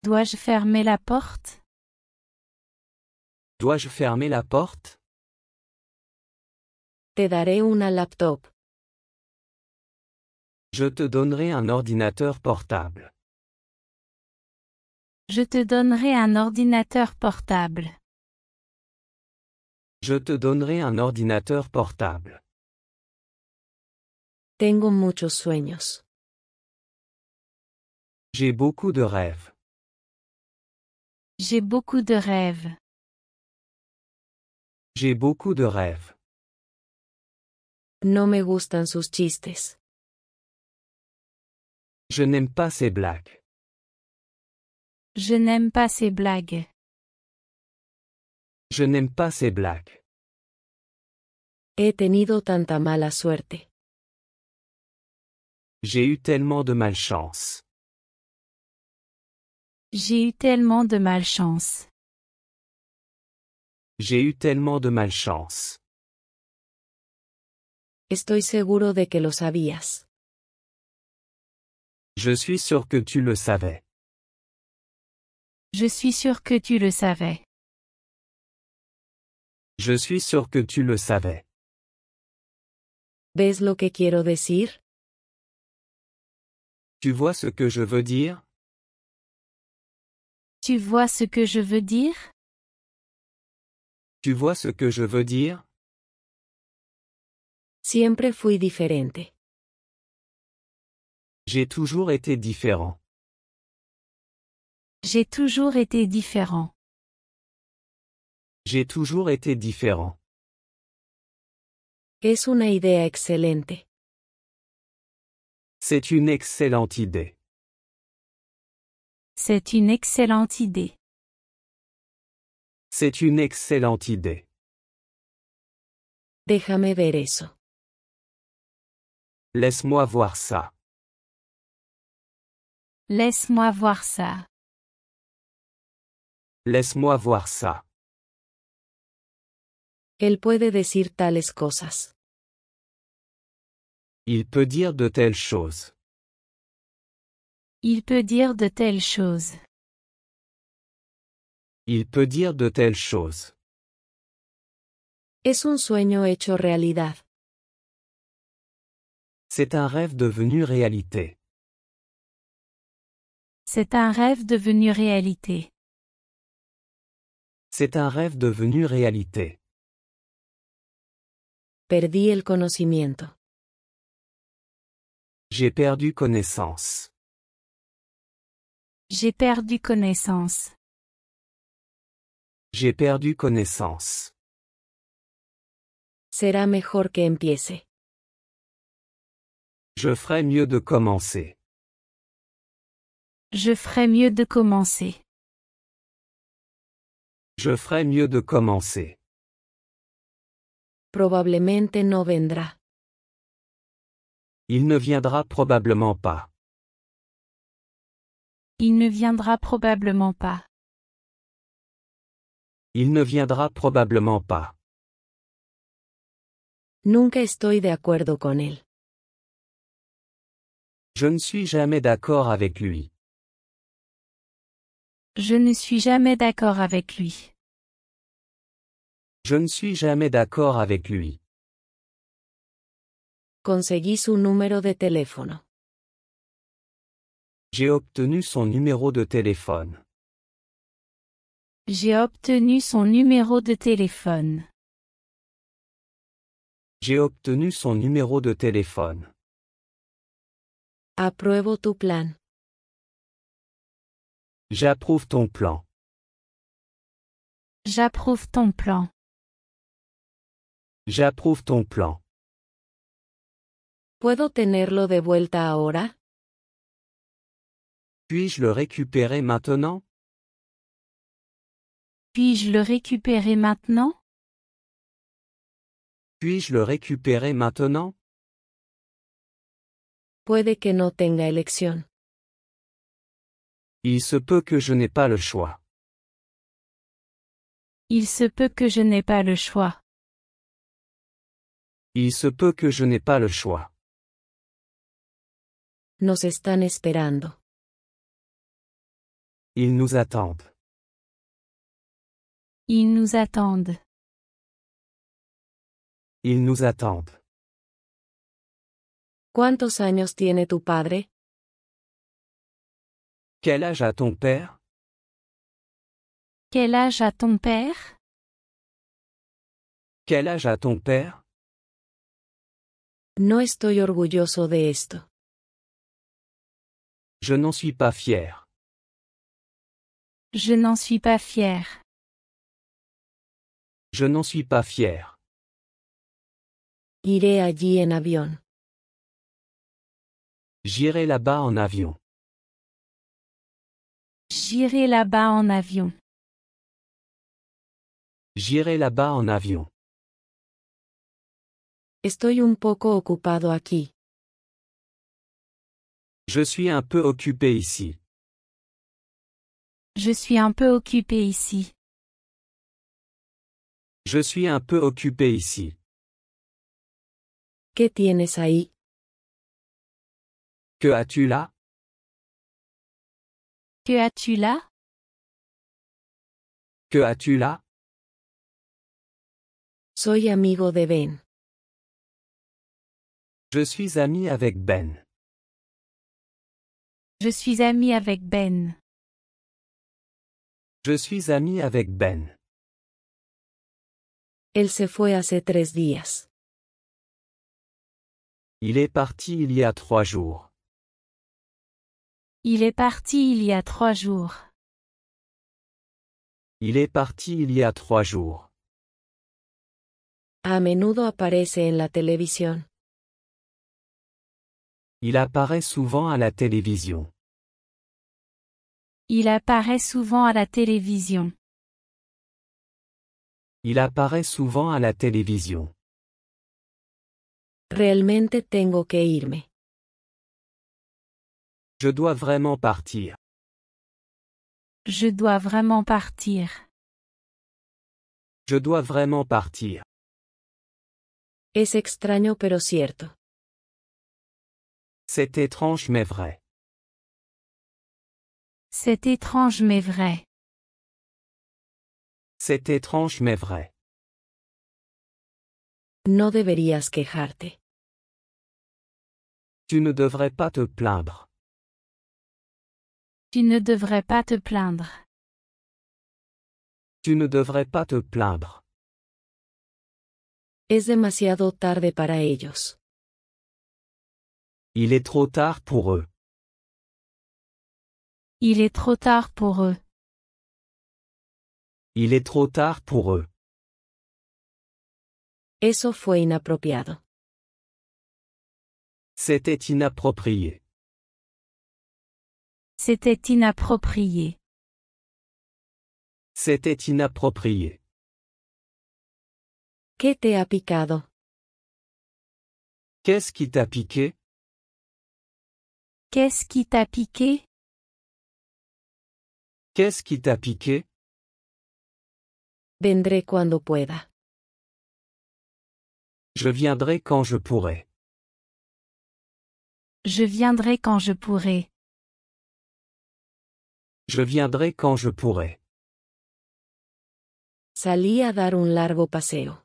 [SPEAKER 3] Dois-je fermer la porte?
[SPEAKER 2] Dois-je fermer la porte?
[SPEAKER 1] Te daré una laptop.
[SPEAKER 2] Je te donnerai un ordinateur portable.
[SPEAKER 3] Je te donnerai un ordinateur portable.
[SPEAKER 2] Je te donnerai un ordinateur portable.
[SPEAKER 1] Tengo muchos sueños.
[SPEAKER 2] J'ai beaucoup de rêves.
[SPEAKER 3] J'ai beaucoup de rêves.
[SPEAKER 2] J'ai beaucoup de rêves.
[SPEAKER 1] No me gustan sus chistes.
[SPEAKER 2] Je n'aime pas ces blagues.
[SPEAKER 3] Je n'aime pas ces blagues.
[SPEAKER 2] Je n'aime pas ces blagues.
[SPEAKER 1] He tenido tanta mala suerte.
[SPEAKER 2] J'ai eu tellement de malchance.
[SPEAKER 3] J'ai eu tellement de malchance.
[SPEAKER 2] J'ai eu tellement de malchance.
[SPEAKER 1] Estoy seguro de que lo sabías.
[SPEAKER 2] Je suis sûr que tu le savais.
[SPEAKER 3] Je suis sûr que tu le savais.
[SPEAKER 2] Je suis sûr que tu le savais.
[SPEAKER 1] ¿Ves lo que quiero decir?
[SPEAKER 2] Tu vois ce que je veux dire?
[SPEAKER 3] Tu vois ce que je veux dire?
[SPEAKER 2] Tu vois ce que je veux dire?
[SPEAKER 1] Siempre fui diferente.
[SPEAKER 2] J'ai toujours été différent.
[SPEAKER 3] J'ai toujours été différent.
[SPEAKER 2] J'ai toujours été différent.
[SPEAKER 1] Es una idea excelente.
[SPEAKER 2] C'est une excellente idée.
[SPEAKER 3] C'est une excellente idée.
[SPEAKER 2] C'est une excellente idée.
[SPEAKER 1] Déjame ver eso.
[SPEAKER 2] Laisse-moi voir ça.
[SPEAKER 3] Laisse-moi voir ça.
[SPEAKER 2] Laisse-moi voir ça.
[SPEAKER 1] Él puede decir tales cosas.
[SPEAKER 2] Il peut dire de telles choses.
[SPEAKER 3] Il peut dire de telles choses.
[SPEAKER 2] Il peut dire de telles choses.
[SPEAKER 1] Es un sueño hecho realidad.
[SPEAKER 2] C'est un rêve devenu réalité.
[SPEAKER 3] C'est un rêve devenu réalité.
[SPEAKER 2] C'est un rêve devenu réalité.
[SPEAKER 1] Perdí el conocimiento.
[SPEAKER 2] J'ai perdu connaissance.
[SPEAKER 3] J'ai perdu connaissance.
[SPEAKER 2] J'ai perdu connaissance.
[SPEAKER 1] Será mejor que empiece.
[SPEAKER 2] Je ferais mieux de commencer.
[SPEAKER 3] Je ferais mieux de commencer.
[SPEAKER 2] Je ferais mieux de commencer.
[SPEAKER 1] Probablemente no vendrá.
[SPEAKER 2] Il ne viendra probablement pas.
[SPEAKER 3] Il ne viendra probablement pas.
[SPEAKER 2] Il ne viendra probablement pas.
[SPEAKER 1] Nunca estoy de acuerdo con él.
[SPEAKER 2] Je ne suis jamais d'accord avec lui.
[SPEAKER 3] Je ne suis jamais d'accord avec lui.
[SPEAKER 2] Je ne suis jamais d'accord avec lui.
[SPEAKER 1] Conseguí su número de teléfono.
[SPEAKER 2] J'ai obtenu son numéro de téléphone.
[SPEAKER 3] J'ai obtenu son numéro de téléphone.
[SPEAKER 2] J'ai obtenu son numéro de téléphone.
[SPEAKER 1] Apruebo tu plan.
[SPEAKER 2] J'approuve ton plan.
[SPEAKER 3] J'approuve ton plan.
[SPEAKER 2] J'approuve ton plan.
[SPEAKER 1] ¿Puedo tenerlo de vuelta ahora?
[SPEAKER 2] Puis-je le récupérer maintenant?
[SPEAKER 3] Puis-je le récupérer maintenant?
[SPEAKER 2] Puis-je le récupérer maintenant?
[SPEAKER 1] Puede que no tenga elección.
[SPEAKER 2] Il se peut que je n'ai pas le choix.
[SPEAKER 3] Il se peut que je n'ai pas le choix.
[SPEAKER 2] Il se peut que je n'ai pas le choix.
[SPEAKER 1] Nos están esperando.
[SPEAKER 2] Ils nous attendent.
[SPEAKER 3] Ils nous attendent.
[SPEAKER 2] Ils nous attendent.
[SPEAKER 1] ¿Cuántos años tiene tu padre?
[SPEAKER 2] Quel âge a ton père?
[SPEAKER 3] Quel âge a ton père?
[SPEAKER 2] Quel âge a ton père?
[SPEAKER 1] No estoy orgulloso de esto.
[SPEAKER 2] Je n'en suis pas fier.
[SPEAKER 3] Je n'en suis pas fier.
[SPEAKER 2] Je n'en suis pas fier.
[SPEAKER 1] Iré allí en avión.
[SPEAKER 2] J'irai là-bas en avion.
[SPEAKER 3] J'irai là-bas en avion.
[SPEAKER 2] J'irai là-bas en avion.
[SPEAKER 1] Estoy un poco ocupado aquí.
[SPEAKER 2] Je suis un peu occupé ici.
[SPEAKER 3] Je suis un peu occupé ici.
[SPEAKER 2] Je suis un peu occupé ici.
[SPEAKER 1] ¿Qué tienes ahí?
[SPEAKER 2] Que as-tu là?
[SPEAKER 3] Que as-tu là?
[SPEAKER 2] Que as-tu là?
[SPEAKER 1] Soy amigo de Ben.
[SPEAKER 2] Je suis ami avec Ben.
[SPEAKER 3] Je suis ami avec Ben.
[SPEAKER 2] Je suis ami avec Ben.
[SPEAKER 1] Él se fue hace 3 días.
[SPEAKER 2] Il est parti il y a 3 jours.
[SPEAKER 3] Il est parti il y a 3 jours.
[SPEAKER 2] Il est parti il y a 3 jours.
[SPEAKER 1] A menudo aparece en la televisión.
[SPEAKER 2] Il apparaît souvent à la télévision.
[SPEAKER 3] Il apparaît souvent à la télévision.
[SPEAKER 2] Il apparaît souvent à la télévision.
[SPEAKER 1] Realmente tengo que irme.
[SPEAKER 2] Je dois vraiment partir.
[SPEAKER 3] Je dois vraiment partir.
[SPEAKER 2] Je dois vraiment partir.
[SPEAKER 1] Es extraño pero cierto.
[SPEAKER 2] C'est étrange mais vrai.
[SPEAKER 3] C'est étrange mais vrai.
[SPEAKER 2] C'est étrange mais vrai.
[SPEAKER 1] No deberías quejarte.
[SPEAKER 2] Tu ne devrais pas te plaindre.
[SPEAKER 3] Tu ne devrais pas te plaindre.
[SPEAKER 2] Tu ne devrais pas te plaindre.
[SPEAKER 1] Es demasiado tarde para ellos.
[SPEAKER 2] Il est trop tard pour eux.
[SPEAKER 3] Il est trop tard pour eux.
[SPEAKER 2] Il est trop tard pour eux.
[SPEAKER 1] Eso fue inapropiado.
[SPEAKER 2] C'était inapproprié.
[SPEAKER 3] C'était inapproprié.
[SPEAKER 2] C'était inapproprié.
[SPEAKER 1] ¿Qué te ha picado?
[SPEAKER 2] Qu'est-ce qui t'a piqué?
[SPEAKER 3] Qu'est-ce qui t'a piqué?
[SPEAKER 2] Qu'est-ce qui t'a piqué?
[SPEAKER 1] Vendré cuando pueda.
[SPEAKER 2] Je viendrai quand je pourrai.
[SPEAKER 3] Je viendrai quand je pourrai.
[SPEAKER 2] Je viendrai quand je pourrai.
[SPEAKER 1] Salí a dar un largo paseo.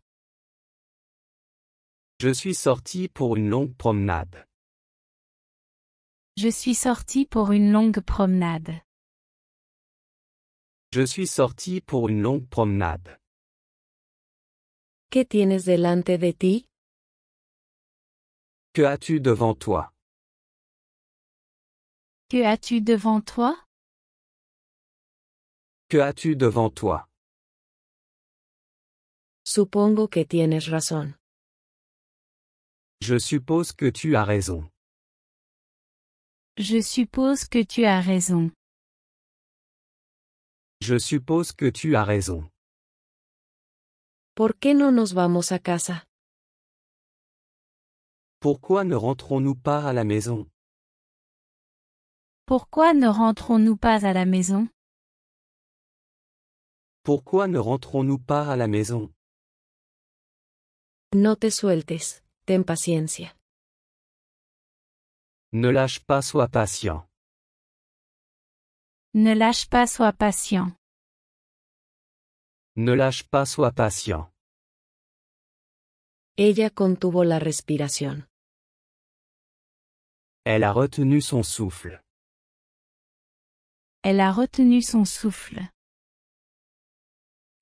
[SPEAKER 2] Je suis sorti pour une longue promenade.
[SPEAKER 3] Je suis sorti pour une longue promenade.
[SPEAKER 2] Je suis sorti pour une longue promenade.
[SPEAKER 1] ¿Qué tienes delante de ti?
[SPEAKER 2] Que as-tu devant toi?
[SPEAKER 3] Que as-tu devant toi?
[SPEAKER 2] Que as-tu devant toi?
[SPEAKER 1] Supongo que tienes razón.
[SPEAKER 2] Je suppose que tu as raison.
[SPEAKER 3] Je suppose que tu as raison.
[SPEAKER 2] Je suppose que tu as raison.
[SPEAKER 1] ¿Por qué no nos vamos a casa?
[SPEAKER 2] Pourquoi ne rentrons-nous pas à la maison?
[SPEAKER 3] Pourquoi ne rentrons-nous pas à la maison?
[SPEAKER 2] Pourquoi ne rentrons-nous pas à la maison?
[SPEAKER 1] No te sueltes, ten paciencia.
[SPEAKER 2] Ne lâche pas, sois patient.
[SPEAKER 3] Ne lâche pas, sois patient.
[SPEAKER 2] Ne lâche pas, sois patient.
[SPEAKER 1] Ella contuvo la respiración.
[SPEAKER 2] Elle a retenu son souffle.
[SPEAKER 3] Elle a retenu son souffle.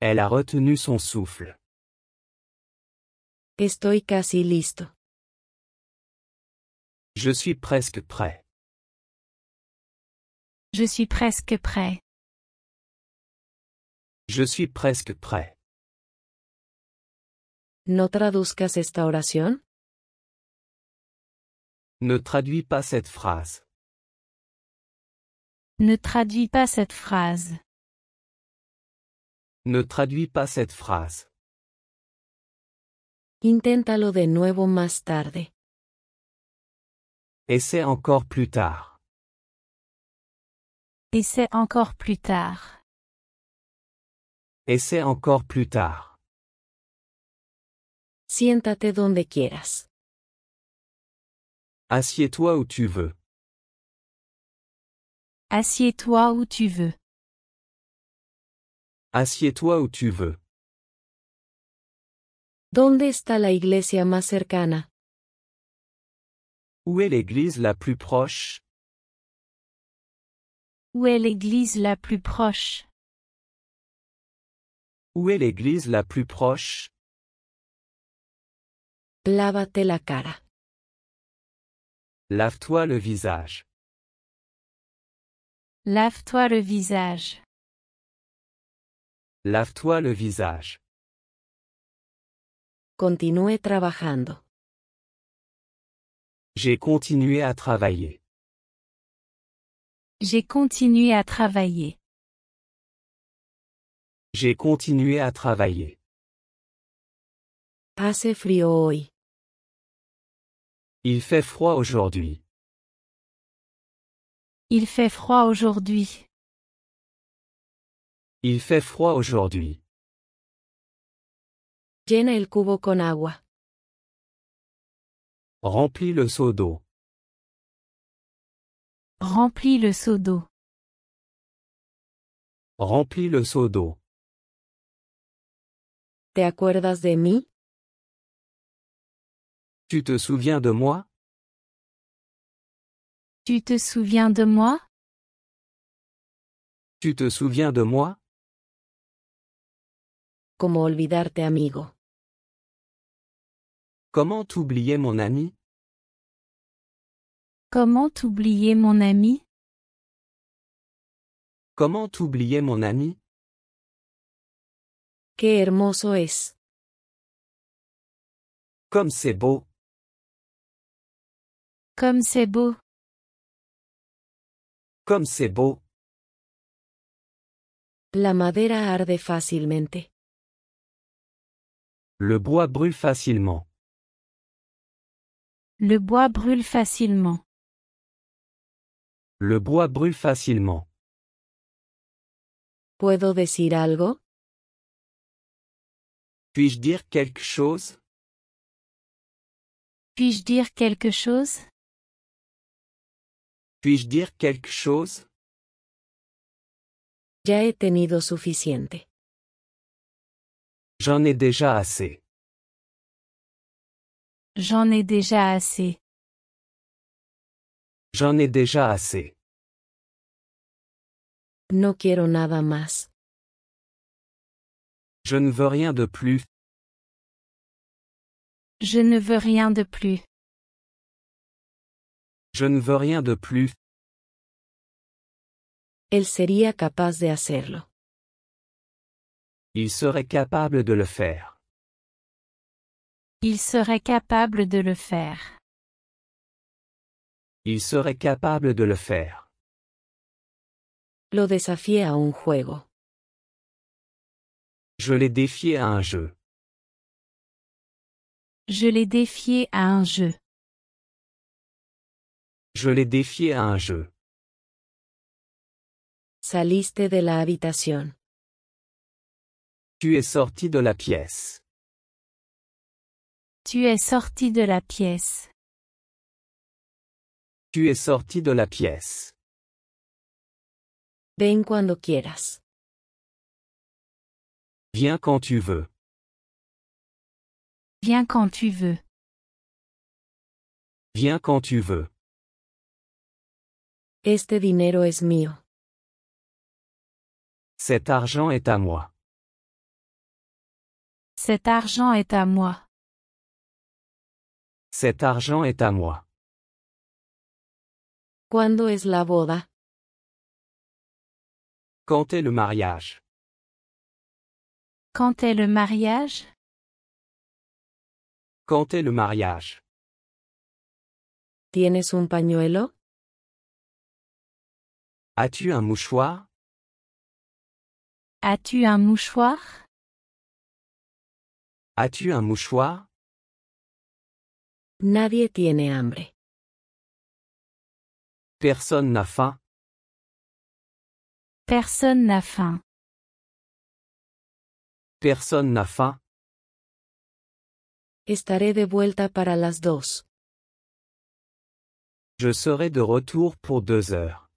[SPEAKER 2] Elle a retenu son souffle.
[SPEAKER 1] Estoy casi listo.
[SPEAKER 2] Je suis presque prêt.
[SPEAKER 3] Je suis presque prêt.
[SPEAKER 2] Je suis presque prêt.
[SPEAKER 1] ¿No traduzcas esta oración?
[SPEAKER 2] Ne traduis pas cette phrase.
[SPEAKER 3] Ne traduis pas cette phrase.
[SPEAKER 2] Ne traduis pas cette phrase.
[SPEAKER 1] Inténtalo de nuevo más tarde.
[SPEAKER 2] Essaie encore plus tard.
[SPEAKER 3] Essaie encore plus tard.
[SPEAKER 2] Essaie encore plus tard.
[SPEAKER 1] Siéntate donde quieras.
[SPEAKER 2] Assieds-toi où tu veux.
[SPEAKER 3] Assieds-toi où tu veux.
[SPEAKER 2] Assieds-toi où tu veux.
[SPEAKER 1] ¿Dónde está la iglesia más cercana?
[SPEAKER 2] Où est l'église la plus proche?
[SPEAKER 3] Où est l'église la plus proche?
[SPEAKER 2] Où est l'église la plus proche?
[SPEAKER 1] Lávate la cara.
[SPEAKER 2] Lave-toi le visage.
[SPEAKER 3] Lave-toi le visage.
[SPEAKER 2] Lave-toi le visage.
[SPEAKER 1] Continúe trabajando.
[SPEAKER 2] J'ai continué à travailler.
[SPEAKER 3] J'ai continué à travailler.
[SPEAKER 2] J'ai continué à travailler.
[SPEAKER 1] Hace frío hoy.
[SPEAKER 2] Il fait froid aujourd'hui.
[SPEAKER 3] Il fait froid aujourd'hui.
[SPEAKER 2] Il fait froid aujourd'hui.
[SPEAKER 1] Llena el cubo con agua.
[SPEAKER 2] Remplis le seau d'eau.
[SPEAKER 3] Remplis le seau d'eau.
[SPEAKER 2] Remplis le seau d'eau.
[SPEAKER 1] ¿Te acuerdas de mí?
[SPEAKER 2] Tu te souviens de moi?
[SPEAKER 3] Tu te souviens de moi?
[SPEAKER 2] Tu te souviens de moi?
[SPEAKER 1] ¿Cómo olvidarte, amigo?
[SPEAKER 2] Comment t'oublier mon ami?
[SPEAKER 3] Comment t'oublier mon ami?
[SPEAKER 2] Comment t'oublier mon ami?
[SPEAKER 1] Qué hermoso es.
[SPEAKER 2] Comme c'est beau.
[SPEAKER 3] Comme c'est beau.
[SPEAKER 2] Comme c'est beau.
[SPEAKER 1] La madera arde fácilmente.
[SPEAKER 2] Le bois brûle facilement.
[SPEAKER 3] Le bois brûle facilement.
[SPEAKER 2] Le bois brûle facilement.
[SPEAKER 1] ¿Puedo decir algo?
[SPEAKER 2] Puis-je dire quelque chose?
[SPEAKER 3] Puis-je dire quelque chose?
[SPEAKER 2] Puis-je dire quelque chose?
[SPEAKER 1] Ya he tenido suficiente.
[SPEAKER 2] J'en ai déjà assez.
[SPEAKER 3] J'en ai déjà assez.
[SPEAKER 2] J'en ai déjà assez.
[SPEAKER 1] No quiero nada más.
[SPEAKER 2] Je ne veux rien de plus.
[SPEAKER 3] Je ne veux rien de plus.
[SPEAKER 2] Je ne veux rien de plus.
[SPEAKER 1] Él sería capaz de hacerlo.
[SPEAKER 2] Il serait capable de le faire.
[SPEAKER 3] Il serait capable de le faire.
[SPEAKER 2] Il serait capable de le faire.
[SPEAKER 1] Lo desafié a un juego.
[SPEAKER 2] Je l'ai défié à un jeu.
[SPEAKER 3] Je l'ai défié à un jeu.
[SPEAKER 2] Je l'ai défié à un jeu.
[SPEAKER 1] Saliste de la habitación.
[SPEAKER 2] Tu es sorti de la pièce.
[SPEAKER 3] Tu es sorti de la pièce.
[SPEAKER 2] Tu es sorti de la pièce.
[SPEAKER 1] Ven cuando quieras.
[SPEAKER 2] Viens quand tu veux.
[SPEAKER 3] Viens quand tu veux.
[SPEAKER 2] Viens quand tu veux.
[SPEAKER 1] Este dinero es mío.
[SPEAKER 2] Cet argent est à moi.
[SPEAKER 3] Cet argent est à moi.
[SPEAKER 2] Cet argent est à moi.
[SPEAKER 1] ¿Cuándo es la boda?
[SPEAKER 2] Quand est le mariage?
[SPEAKER 3] Quand est le mariage?
[SPEAKER 2] Quand est le mariage?
[SPEAKER 1] ¿Tienes un pañuelo?
[SPEAKER 2] As-tu un mouchoir?
[SPEAKER 3] As-tu un mouchoir?
[SPEAKER 2] As-tu un mouchoir?
[SPEAKER 1] Nadie tiene hambre.
[SPEAKER 2] Personne n'a faim.
[SPEAKER 3] Personne n'a faim.
[SPEAKER 2] Personne n'a faim.
[SPEAKER 1] Estaré de vuelta para las 2.
[SPEAKER 2] Je serai de retour pour 2 heures.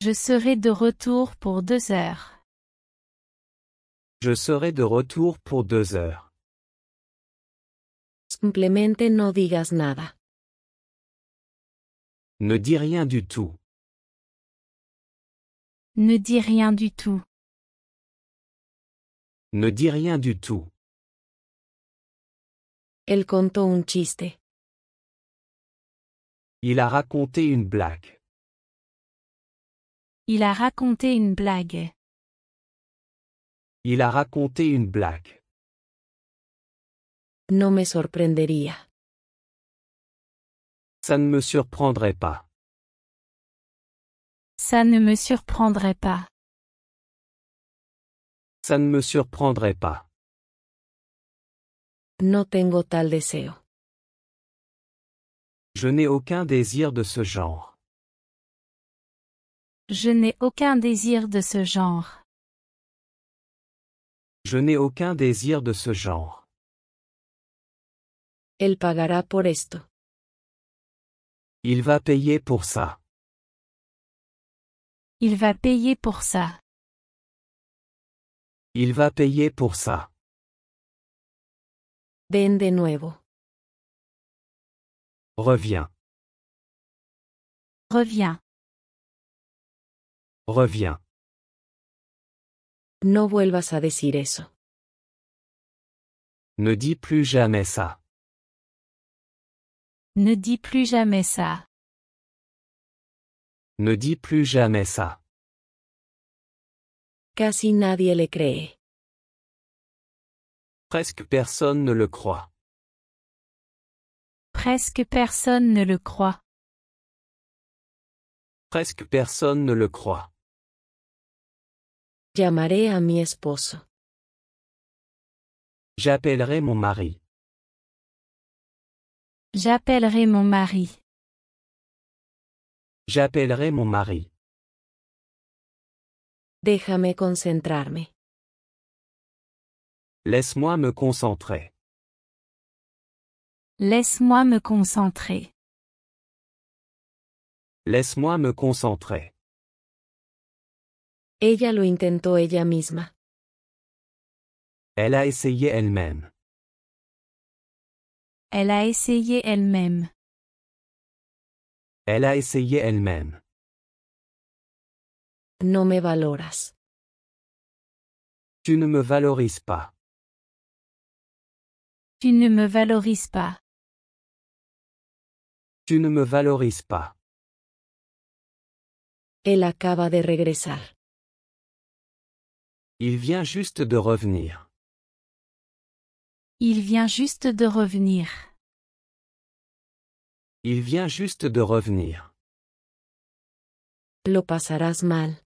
[SPEAKER 3] Je serai de retour pour 2 heures.
[SPEAKER 2] Je serai de retour pour 2 heures.
[SPEAKER 1] Simplemente no digas nada.
[SPEAKER 2] Ne dis rien du tout.
[SPEAKER 3] Ne dis rien du tout.
[SPEAKER 2] Ne dis rien du tout.
[SPEAKER 1] Él contó un chiste.
[SPEAKER 2] Il a raconté une blague.
[SPEAKER 3] Il a raconté une blague.
[SPEAKER 2] Il a raconté une blague.
[SPEAKER 1] No me sorprendería.
[SPEAKER 2] Ça ne me surprendrait pas.
[SPEAKER 3] Ça ne me surprendrait pas.
[SPEAKER 2] Ça ne me surprendrait pas.
[SPEAKER 1] No tengo tal deseo.
[SPEAKER 2] Je n'ai aucun désir de ce genre.
[SPEAKER 3] Je n'ai aucun désir de ce genre.
[SPEAKER 2] Je n'ai aucun désir de ce genre.
[SPEAKER 1] Él pagará por esto.
[SPEAKER 2] Il va payer pour ça.
[SPEAKER 3] Il va payer pour ça.
[SPEAKER 2] Il va payer pour ça.
[SPEAKER 1] Ven de nuevo.
[SPEAKER 2] Reviens.
[SPEAKER 3] Reviens.
[SPEAKER 2] Reviens.
[SPEAKER 1] No vuelvas a decir eso.
[SPEAKER 2] Ne dis plus jamais ça.
[SPEAKER 3] Ne dis plus jamais ça.
[SPEAKER 2] Ne dis plus jamais ça.
[SPEAKER 1] Casi nadie le cree.
[SPEAKER 2] Presque personne ne le croit.
[SPEAKER 3] Presque personne ne le croit.
[SPEAKER 2] Presque personne ne le croit.
[SPEAKER 1] Llamaré a mi esposo.
[SPEAKER 2] J'appellerai mon mari.
[SPEAKER 3] J'appellerai mon mari.
[SPEAKER 2] J'appellerai mon mari.
[SPEAKER 1] Déjame concentrarme.
[SPEAKER 2] Laisse-moi me concentrer.
[SPEAKER 3] Laisse-moi me concentrer.
[SPEAKER 2] Laisse-moi me concentrer.
[SPEAKER 1] Ella lo intentó ella misma.
[SPEAKER 2] Elle a essayé elle-même.
[SPEAKER 3] Elle a essayé elle-même.
[SPEAKER 2] Elle a essayé elle-même.
[SPEAKER 1] No me valoras.
[SPEAKER 2] Tu ne me valorises pas.
[SPEAKER 3] Tu ne me valorises pas.
[SPEAKER 2] Tu ne me valorises pas.
[SPEAKER 1] Él acaba de regresar.
[SPEAKER 2] Il vient juste de revenir.
[SPEAKER 3] Il vient juste de revenir.
[SPEAKER 2] Il vient juste de revenir.
[SPEAKER 1] Lo pasarás mal.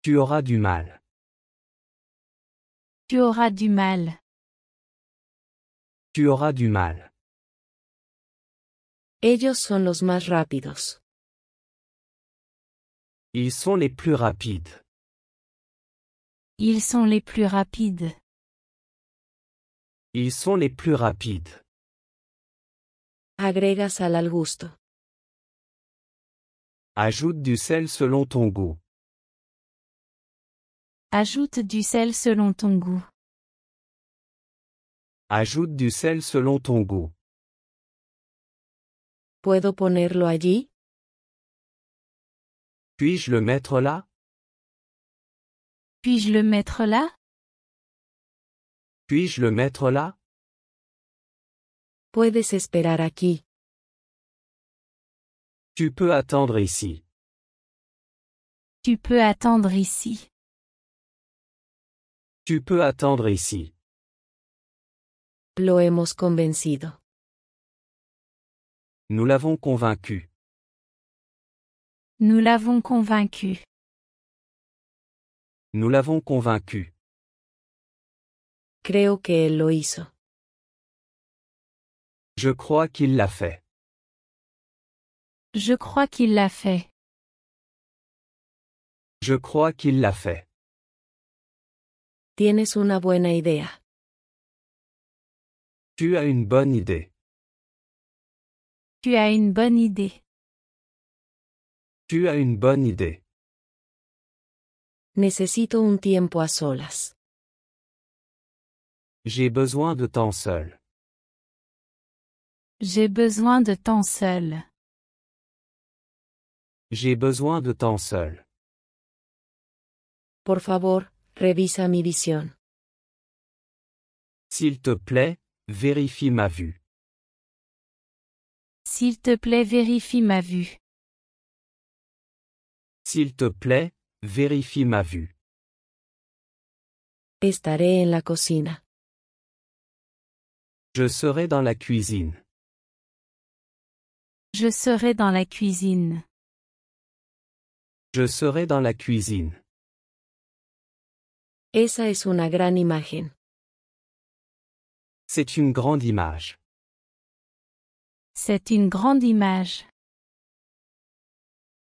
[SPEAKER 2] Tu auras du mal.
[SPEAKER 3] Tu auras du mal.
[SPEAKER 2] Tu auras du mal.
[SPEAKER 1] Ellos son los más rápidos.
[SPEAKER 2] Ils sont les plus rapides.
[SPEAKER 3] Ils sont les plus rapides.
[SPEAKER 2] Ils sont les plus rapides.
[SPEAKER 1] Agrega sal al gusto.
[SPEAKER 2] Ajoute du sel selon ton goût.
[SPEAKER 3] Ajoute du sel selon ton goût.
[SPEAKER 2] Ajoute du sel selon ton goût.
[SPEAKER 1] ¿Puedo ponerlo allí?
[SPEAKER 2] Puis-je le mettre là?
[SPEAKER 3] Puis-je le mettre là?
[SPEAKER 2] Puis-je le mettre là?
[SPEAKER 1] Puedes esperar aquí.
[SPEAKER 2] Tu peux attendre ici.
[SPEAKER 3] Tu peux attendre ici.
[SPEAKER 2] Tu peux attendre ici.
[SPEAKER 1] Lo hemos convencido.
[SPEAKER 2] Nous l'avons convaincu.
[SPEAKER 3] Nous l'avons convaincu.
[SPEAKER 2] Nous l'avons convaincu.
[SPEAKER 1] Creo que él lo hizo.
[SPEAKER 2] Je crois qu'il l'a fait.
[SPEAKER 3] Je crois qu'il l'a fait.
[SPEAKER 2] Je crois qu'il l'a fait.
[SPEAKER 1] Tienes una buena idea.
[SPEAKER 2] Tu as une bonne idée.
[SPEAKER 3] Tu as une bonne idée.
[SPEAKER 2] Tu as une bonne idée.
[SPEAKER 1] Necesito un tiempo a solas.
[SPEAKER 2] J'ai besoin de temps seul.
[SPEAKER 3] J'ai besoin de temps seul.
[SPEAKER 2] J'ai besoin de temps seul.
[SPEAKER 1] Por favor, revisa mi visión.
[SPEAKER 2] S'il te plaît, vérifie ma vue.
[SPEAKER 3] S'il te plaît, vérifie ma vue.
[SPEAKER 2] S'il te plaît, vérifie ma vue.
[SPEAKER 1] Estaré en la cocina.
[SPEAKER 2] Je serai dans la cuisine.
[SPEAKER 3] Je serai dans la cuisine.
[SPEAKER 2] Je serai dans la cuisine.
[SPEAKER 1] Esa es una gran imagen.
[SPEAKER 2] C'est une grande image.
[SPEAKER 3] C'est une grande image.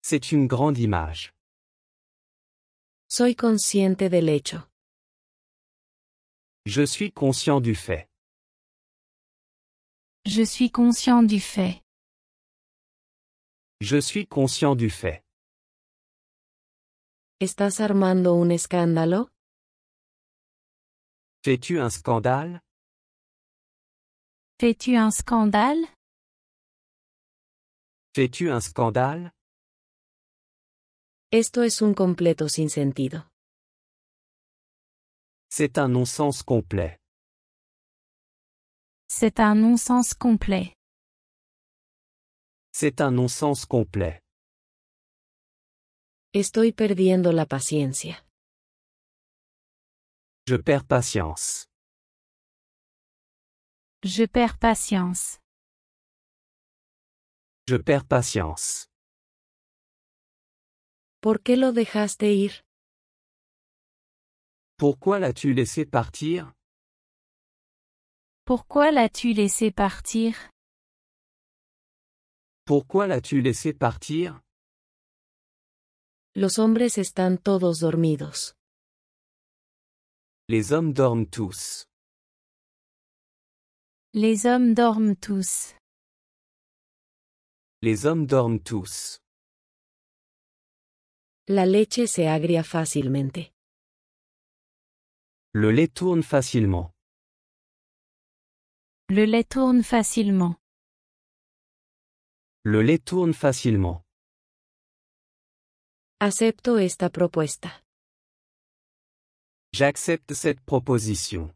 [SPEAKER 2] C'est une grande image.
[SPEAKER 1] Soy consciente del hecho.
[SPEAKER 2] Je suis conscient du fait.
[SPEAKER 3] Je suis conscient du fait.
[SPEAKER 2] Je suis conscient du fait.
[SPEAKER 1] ¿Estás armando un escándalo?
[SPEAKER 2] Fais-tu un scandale?
[SPEAKER 3] Fais-tu un scandale?
[SPEAKER 2] Fais-tu un scandale?
[SPEAKER 1] Esto es un completo sinsentido.
[SPEAKER 2] C'est un non-sens complet.
[SPEAKER 3] C'est un non-sens complet.
[SPEAKER 2] C'est un non-sens complet.
[SPEAKER 1] Estoy perdiendo la paciencia.
[SPEAKER 2] Je perds patience.
[SPEAKER 3] Je perds patience.
[SPEAKER 2] Je perds patience.
[SPEAKER 1] ¿Por qué lo dejaste ir?
[SPEAKER 2] Pourquoi l'as-tu laissé partir?
[SPEAKER 3] Pourquoi l'as-tu laissé partir?
[SPEAKER 2] Pourquoi l'as-tu laissé partir?
[SPEAKER 1] Los hombres están todos dormidos.
[SPEAKER 2] Les hommes dorment tous.
[SPEAKER 3] Les hommes dorment tous.
[SPEAKER 2] Les hommes dorment tous.
[SPEAKER 1] La leche se agria fácilmente.
[SPEAKER 2] Le lait tourne facilement.
[SPEAKER 3] Le lait tourne facilement.
[SPEAKER 2] Le lait tourne facilement.
[SPEAKER 1] Acepto esta propuesta.
[SPEAKER 2] J'accepte cette proposition.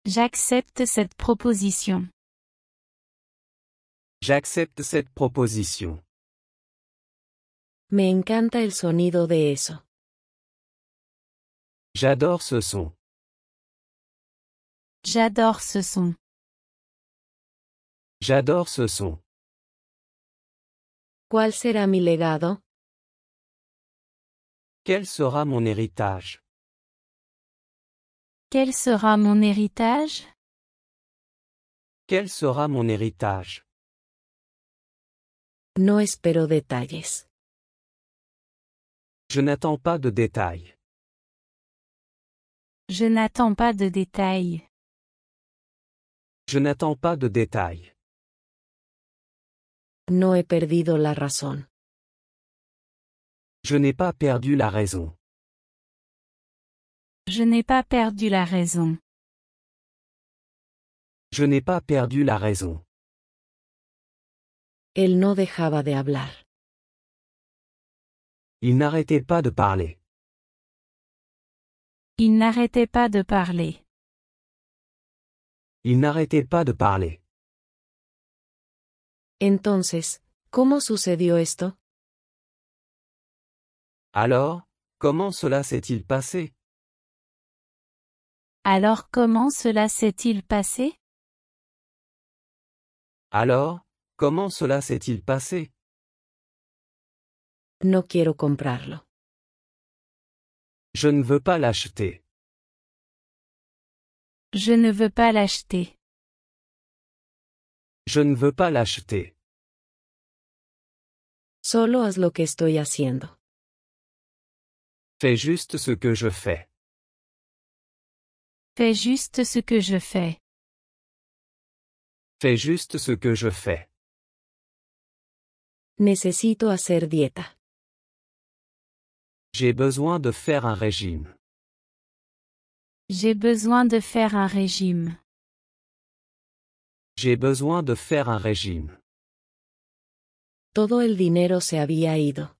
[SPEAKER 3] J'accepte cette proposition.
[SPEAKER 2] J'accepte cette proposition.
[SPEAKER 1] Me encanta el sonido de eso.
[SPEAKER 2] J'adore ce son.
[SPEAKER 3] J'adore ce son.
[SPEAKER 2] J'adore ce son.
[SPEAKER 1] ¿Cuál será mi legado?
[SPEAKER 2] Quel sera mon héritage?
[SPEAKER 3] Quel sera mon héritage?
[SPEAKER 2] Quel sera mon héritage?
[SPEAKER 1] No espero detalles.
[SPEAKER 2] Je n'attends pas de détails.
[SPEAKER 3] Je n'attends pas de détails.
[SPEAKER 2] Je n'attends pas de détails.
[SPEAKER 1] No he perdido la razón.
[SPEAKER 2] Je n'ai pas perdu la raison.
[SPEAKER 3] Je n'ai pas perdu la raison.
[SPEAKER 2] Je n'ai pas perdu la raison.
[SPEAKER 1] Él no dejaba de hablar.
[SPEAKER 2] Il n'arrêtait pas de parler.
[SPEAKER 3] Il n'arrêtait pas de parler.
[SPEAKER 2] Il n'arrêtait pas de parler.
[SPEAKER 1] Entonces, ¿cómo sucedió esto?
[SPEAKER 2] Alors, comment cela s'est-il passé?
[SPEAKER 3] Alors comment cela s'est-il passé?
[SPEAKER 2] Alors, comment cela s'est-il passé?
[SPEAKER 1] No quiero comprarlo.
[SPEAKER 2] Je ne veux pas l'acheter.
[SPEAKER 3] Je ne veux pas l'acheter.
[SPEAKER 2] Je ne veux pas l'acheter.
[SPEAKER 1] Solo haz lo que estoy haciendo.
[SPEAKER 2] Fais juste ce que je fais.
[SPEAKER 3] Fais juste ce que je fais.
[SPEAKER 2] Fais juste ce que je fais.
[SPEAKER 1] Necesito hacer dieta.
[SPEAKER 2] J'ai besoin de faire un régime.
[SPEAKER 3] J'ai besoin de faire un régime.
[SPEAKER 2] J'ai besoin de faire un régime.
[SPEAKER 1] Todo el dinero se había ido.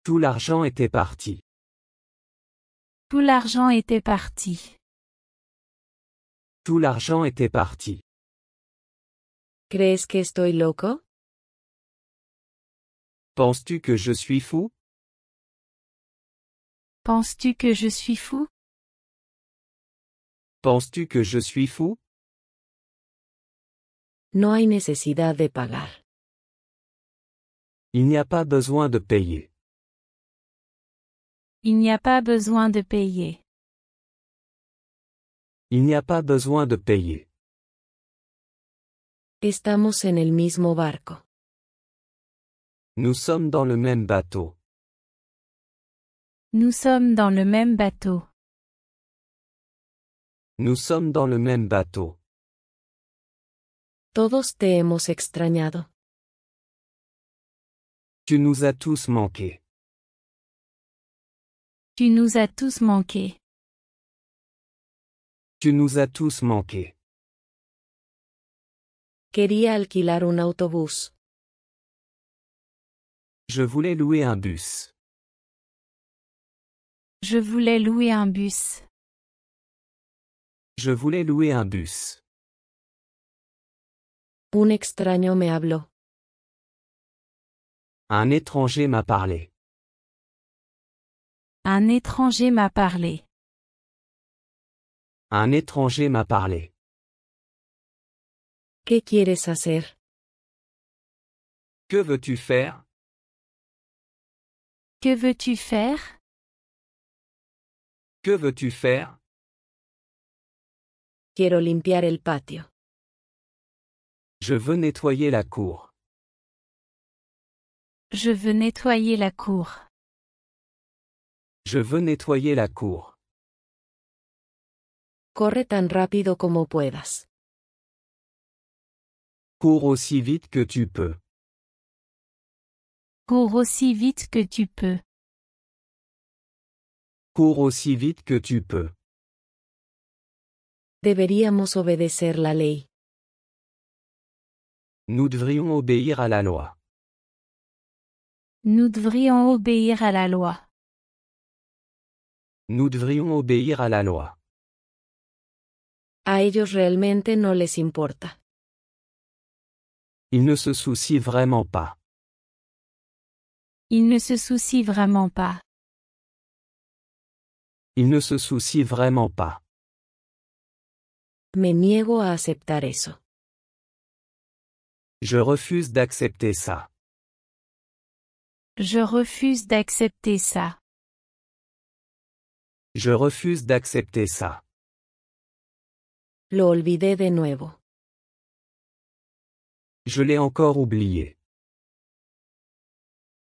[SPEAKER 2] Tout l'argent était parti.
[SPEAKER 3] Tout l'argent était parti.
[SPEAKER 2] Tout l'argent était parti.
[SPEAKER 1] ¿Crees que estoy loco?
[SPEAKER 2] Penses-tu que je suis fou?
[SPEAKER 3] Penses-tu que je suis fou?
[SPEAKER 2] Penses-tu que je suis fou?
[SPEAKER 1] No hay necesidad de pagar.
[SPEAKER 2] Il n'y a pas besoin de payer.
[SPEAKER 3] Il n'y a pas besoin de payer.
[SPEAKER 2] Il n'y a pas besoin de payer.
[SPEAKER 1] Estamos en el mismo barco.
[SPEAKER 2] Nous sommes dans le même bateau.
[SPEAKER 3] Nous sommes dans le même bateau.
[SPEAKER 2] Nous sommes dans le même bateau.
[SPEAKER 1] Todos te hemos extrañado.
[SPEAKER 2] Tu nous as tous manqué.
[SPEAKER 3] Tu nous as tous manqué.
[SPEAKER 2] Tu nous as tous manqué.
[SPEAKER 1] Quería alquilar un autobús.
[SPEAKER 2] Je voulais louer un bus.
[SPEAKER 3] Je voulais louer un bus.
[SPEAKER 2] Je voulais louer un bus.
[SPEAKER 1] Un extraño me habló.
[SPEAKER 2] Un étranger m'a parlé.
[SPEAKER 3] Un étranger m'a parlé.
[SPEAKER 2] Un étranger m'a parlé.
[SPEAKER 1] ¿Qué quieres hacer?
[SPEAKER 2] Que veux-tu faire?
[SPEAKER 3] Que veux-tu faire?
[SPEAKER 2] Que veux-tu faire?
[SPEAKER 1] Quiero limpiar el patio.
[SPEAKER 2] Je veux nettoyer la cour.
[SPEAKER 3] Je veux nettoyer la cour.
[SPEAKER 2] Je veux nettoyer la cour.
[SPEAKER 1] Corre tan rápido como puedas.
[SPEAKER 2] Cours aussi vite que tu peux.
[SPEAKER 3] Cours aussi vite que tu peux.
[SPEAKER 2] Cours aussi vite que tu peux.
[SPEAKER 1] Deberíamos obedecer la ley.
[SPEAKER 2] Nous devrions obéir à la loi.
[SPEAKER 3] Nous devrions obéir à la loi.
[SPEAKER 2] Nous devrions obéir à la loi.
[SPEAKER 1] A ellos realmente no les importa.
[SPEAKER 2] Ils ne se soucient vraiment pas.
[SPEAKER 3] Il ne se soucie vraiment pas.
[SPEAKER 2] Ils ne se soucient vraiment pas.
[SPEAKER 1] Me niego a aceptar eso.
[SPEAKER 2] Je refuse d'accepter ça.
[SPEAKER 3] Je refuse d'accepter ça.
[SPEAKER 2] Je refuse d'accepter ça.
[SPEAKER 1] Lo olvidé de nuevo.
[SPEAKER 2] Je l'ai encore oublié.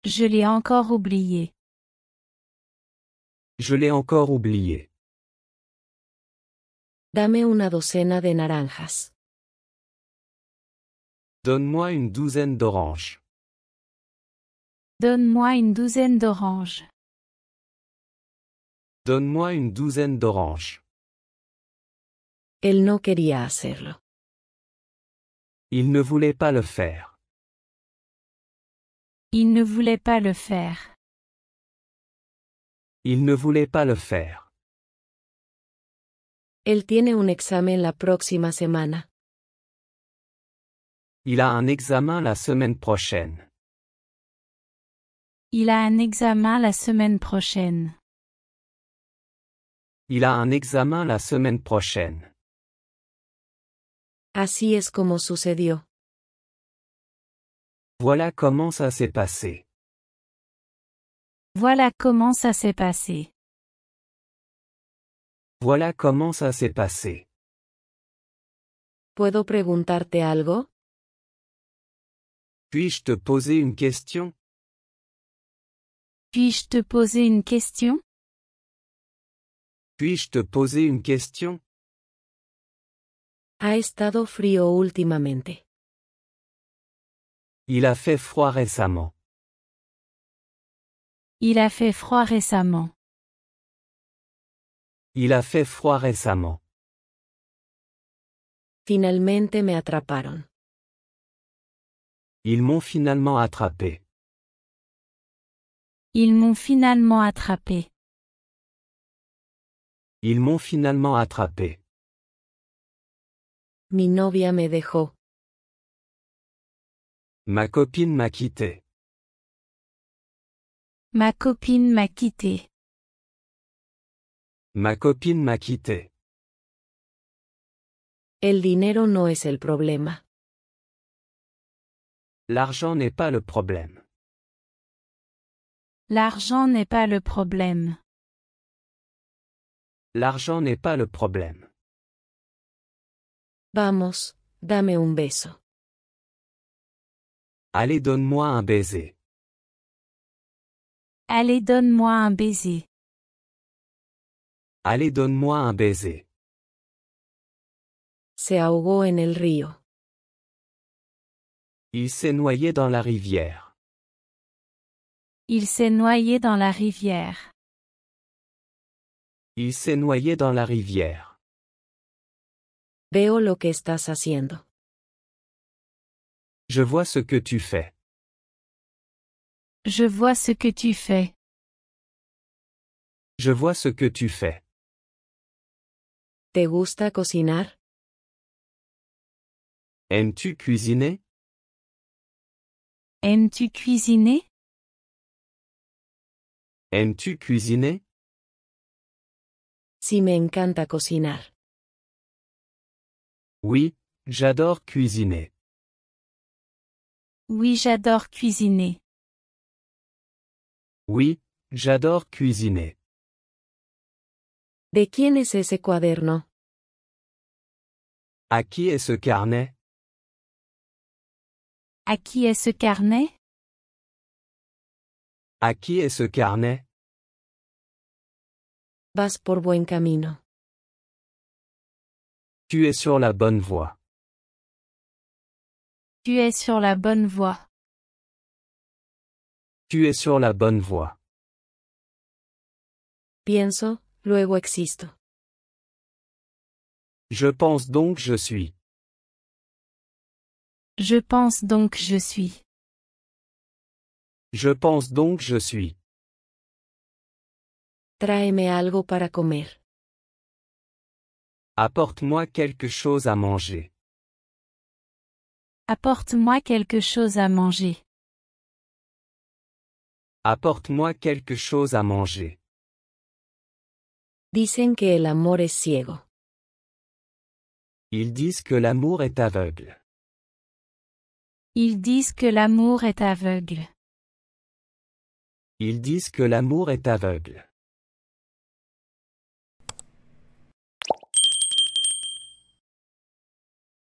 [SPEAKER 3] Je l'ai encore oublié.
[SPEAKER 2] Je l'ai encore oublié.
[SPEAKER 1] Dame una docena de naranjas.
[SPEAKER 2] Donne-moi une douzaine d'oranges.
[SPEAKER 3] Donne-moi une douzaine d'oranges.
[SPEAKER 2] Donne-moi une douzaine d'oranges.
[SPEAKER 1] Él no quería hacerlo.
[SPEAKER 2] Il ne voulait pas le faire.
[SPEAKER 3] Il ne voulait pas le faire.
[SPEAKER 2] Il ne voulait pas le faire.
[SPEAKER 1] Él tiene un examen la próxima semana.
[SPEAKER 2] Il a un examen la semaine prochaine.
[SPEAKER 3] Il a un examen la semaine prochaine.
[SPEAKER 2] Il a un examen la semaine prochaine.
[SPEAKER 1] Así es como sucedió.
[SPEAKER 2] Voilà comment ça s'est passé.
[SPEAKER 3] Voilà comment ça s'est passé.
[SPEAKER 2] Voilà comment ça s'est passé.
[SPEAKER 1] ¿Puedo preguntarte algo?
[SPEAKER 2] Puis-je te poser une question?
[SPEAKER 3] Puis-je te poser une question?
[SPEAKER 2] Puis-je te poser une question?
[SPEAKER 1] Ha estado frío últimamente.
[SPEAKER 2] Il a fait froid récemment.
[SPEAKER 3] Il a fait froid récemment.
[SPEAKER 2] Il a fait froid récemment.
[SPEAKER 1] Finalmente me atraparon.
[SPEAKER 2] Ils m'ont finalement attrapé.
[SPEAKER 3] Ils m'ont finalement attrapé.
[SPEAKER 2] Ils m'ont finalement attrapé.
[SPEAKER 1] Mi novia me dejó.
[SPEAKER 2] Ma copine m'a quitté.
[SPEAKER 3] Ma copine m'a quitté.
[SPEAKER 2] Ma copine m'a quitté.
[SPEAKER 1] El dinero no es el problema.
[SPEAKER 2] L'argent n'est pas le problème.
[SPEAKER 3] L'argent n'est pas le problème.
[SPEAKER 2] L'argent n'est pas le problème.
[SPEAKER 1] Vamos, dame un beso.
[SPEAKER 2] Allez, donne-moi un baiser.
[SPEAKER 3] Allez, donne-moi un baiser.
[SPEAKER 2] Allez, donne-moi un baiser.
[SPEAKER 1] Se ahogó en el río.
[SPEAKER 2] Il s'est noyé dans la rivière.
[SPEAKER 3] Il s'est noyé dans la rivière.
[SPEAKER 2] Il s'est noyé dans la rivière.
[SPEAKER 1] Veo lo que estás haciendo.
[SPEAKER 2] Je vois ce que tu fais.
[SPEAKER 3] Je vois ce que tu fais.
[SPEAKER 2] Je vois ce que tu fais.
[SPEAKER 1] ¿Te gusta cocinar?
[SPEAKER 2] Aimes-tu cuisiner?
[SPEAKER 3] Aimes-tu cuisiner?
[SPEAKER 2] Aimes-tu cuisiner?
[SPEAKER 1] Sí, me encanta cocinar.
[SPEAKER 2] Oui, j'adore cuisiner.
[SPEAKER 3] Oui, j'adore cuisiner.
[SPEAKER 2] Oui, j'adore cuisiner.
[SPEAKER 1] ¿De quién es ese cuaderno?
[SPEAKER 2] À qui est ce carnet?
[SPEAKER 3] À qui est ce carnet?
[SPEAKER 2] À qui est ce carnet?
[SPEAKER 1] Vas por buen camino.
[SPEAKER 2] Tu es sur la bonne voie.
[SPEAKER 3] Tu es sur la bonne voie.
[SPEAKER 2] Tu es sur la bonne voie.
[SPEAKER 1] Pienso, luego existo.
[SPEAKER 2] Je pense donc je suis.
[SPEAKER 3] Je pense donc je suis.
[SPEAKER 2] Je pense donc je suis.
[SPEAKER 1] Tráeme algo para comer.
[SPEAKER 2] Apporte-moi quelque chose à manger.
[SPEAKER 3] Apporte-moi quelque chose à manger.
[SPEAKER 2] Apporte-moi quelque chose à manger.
[SPEAKER 1] Dicen que el amor es ciego.
[SPEAKER 2] Ils disent que l'amour est aveugle.
[SPEAKER 3] Ils disent que l'amour est aveugle.
[SPEAKER 2] Ils disent que l'amour est aveugle.